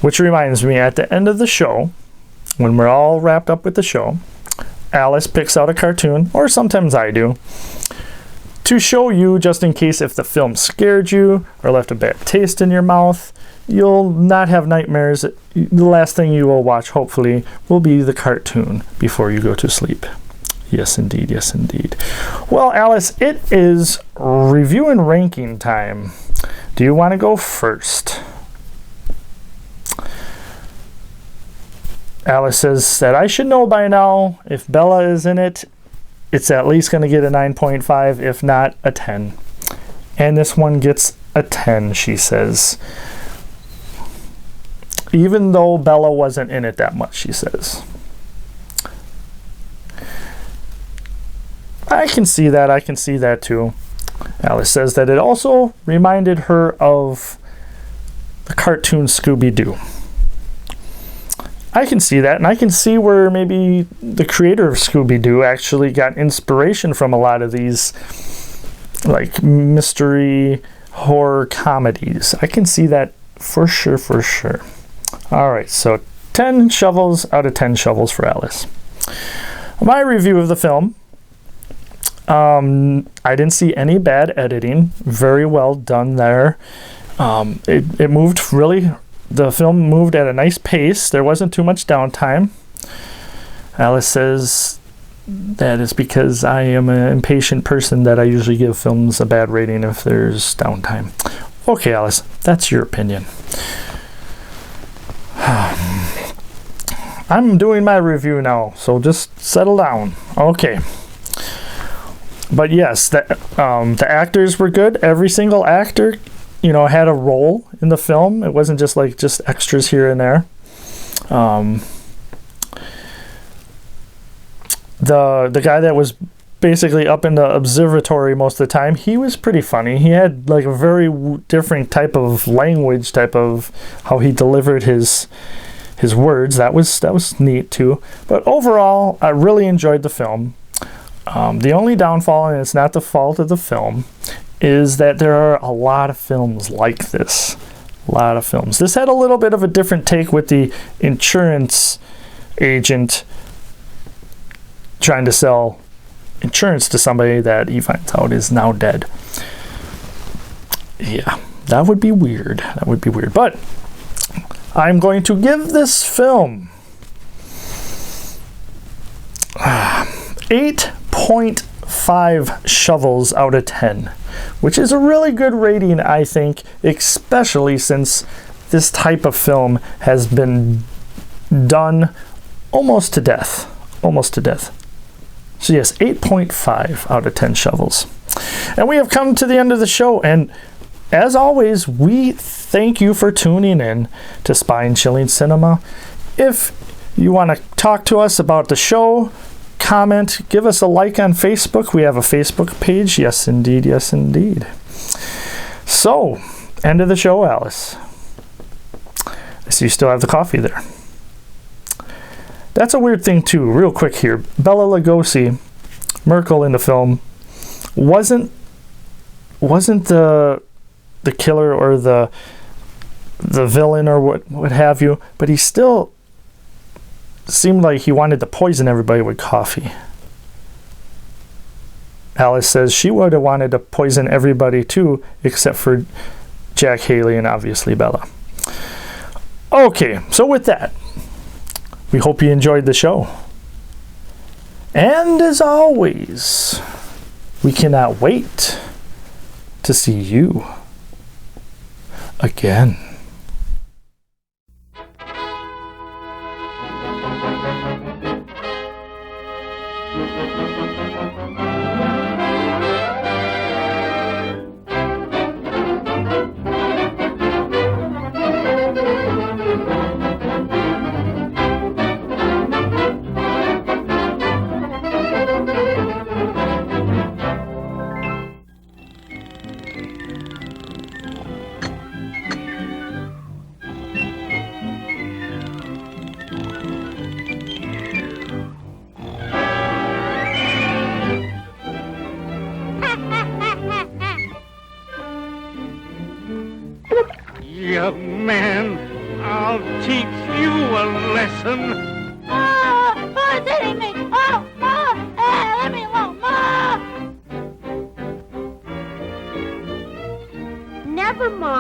Speaker 1: Which reminds me, at the end of the show, when we're all wrapped up with the show, Alice picks out a cartoon, or sometimes I do, to show you, just in case if the film scared you or left a bad taste in your mouth, you'll not have nightmares. The last thing you will watch, hopefully, will be the cartoon before you go to sleep. Yes, indeed. Yes, indeed. Well, Alice, it is review and ranking time. Do you want to go first? Alice says that I should know by now if Bela is in it, it's at least going to get a 9.5, if not a 10. And this one gets a 10, she says. Even though Bela wasn't in it that much, she says. I can see that. I can see that too. Alice says that it also reminded her of the cartoon Scooby-Doo. I can see that, and I can see where maybe the creator of Scooby-Doo actually got inspiration from a lot of these like mystery horror comedies. I can see that for sure, for sure. All right, so 10 shovels out of 10 shovels for Alice. My review of the film, I didn't see any bad editing. Very well done there. It moved really... The film moved at a nice pace. There wasn't too much downtime. Alice says that is because I am an impatient person that I usually give films a bad rating if there's downtime. Okay, Alice, that's your opinion. I'm doing my review now, so just settle down. Okay. But yes, the actors were good. Every single actor, had a role in the film. It wasn't just extras here and there. The guy that was basically up in the observatory most of the time, he was pretty funny. He had like a very different type of language, type of how he delivered his words. That was neat too. But overall, I really enjoyed the film. The only downfall, and it's not the fault of the film, is that there are a lot of films like this. A lot of films. This had a little bit of a different take with the insurance agent trying to sell insurance to somebody that he finds out is now dead. Yeah, that would be weird. That would be weird. But I'm going to give this film 8.5 shovels out of 10, which is a really good rating, I think, especially since this type of film has been done almost to death. Almost to death. So yes, 8.5 out of 10 shovels. And we have come to the end of the show, and as always, we thank you for tuning in to Spine Chilling Cinema. If you want to talk to us about the show, comment, give us a like on Facebook. We have a Facebook page. Yes, indeed. Yes, indeed. So, end of the show, Alice. I see you still have the coffee there. That's a weird thing, too. Real quick here. Bela Lugosi, Merkel in the film, wasn't the killer or the villain or what have you, but he still seemed like he wanted to poison everybody with coffee. Alice says she would have wanted to poison everybody too, except for Jack Haley and obviously Bela. Okay, so with that, we hope you enjoyed the show. And as always, we cannot wait to see you again.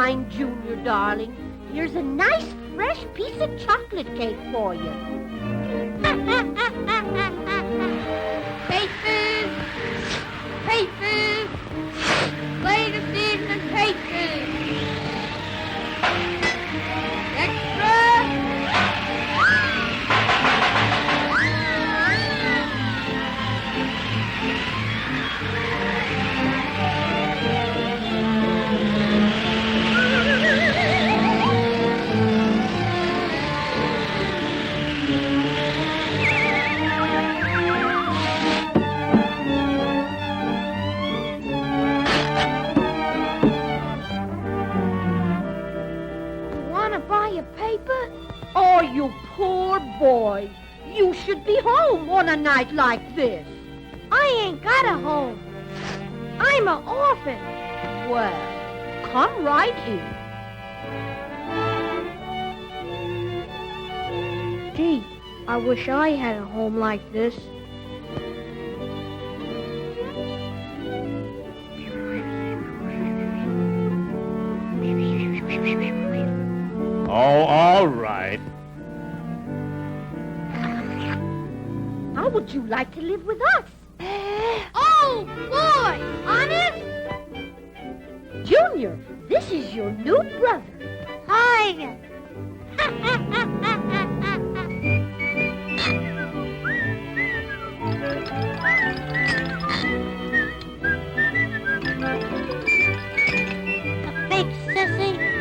Speaker 12: mind, Junior, darling. Here's a nice, fresh piece of chocolate cake for you.
Speaker 11: Papers! Papers! Latest and papers! Extra!
Speaker 12: Oh, you poor boy. You should be home on a night like this.
Speaker 11: I ain't got a home. I'm an orphan.
Speaker 12: Well, come right in.
Speaker 11: Gee, I wish I had a home like this.
Speaker 13: Oh, all right.
Speaker 12: How would you like to live with us?
Speaker 11: Oh, boy! Honest?
Speaker 12: Junior, this is your new brother.
Speaker 11: Hi. A fake sissy.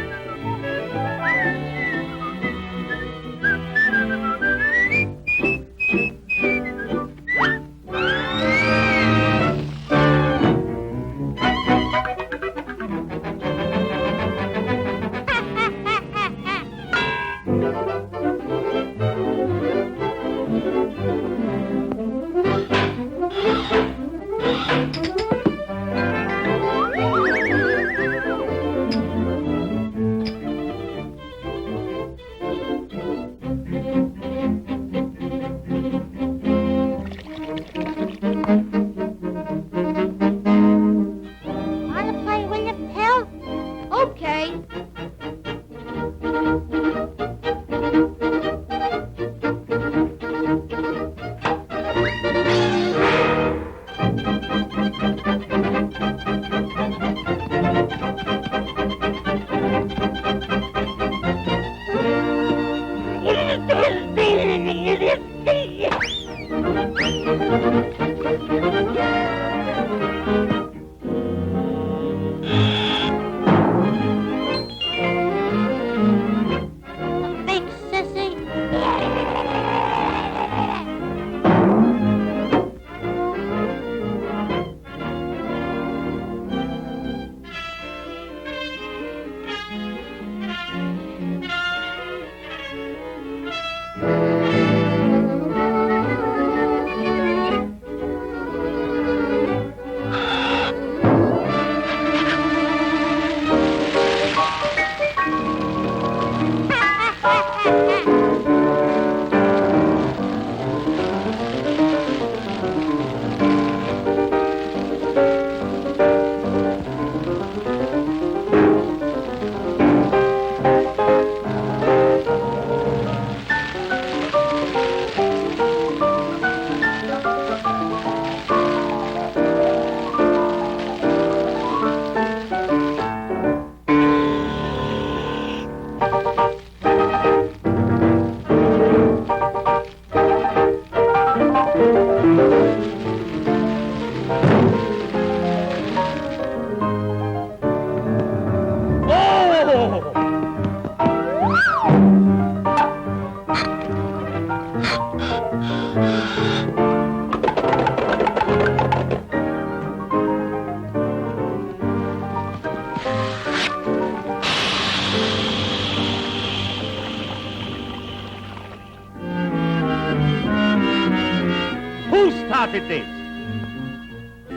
Speaker 13: started this?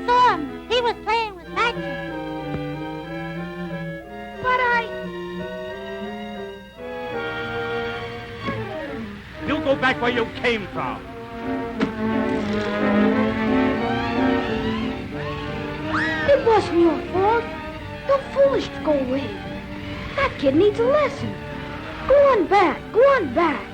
Speaker 11: Son, he was playing with matches. But
Speaker 13: You go back where you came from.
Speaker 11: It wasn't your fault. You're foolish to go away.
Speaker 12: That kid needs a lesson. Go on back. Go on back.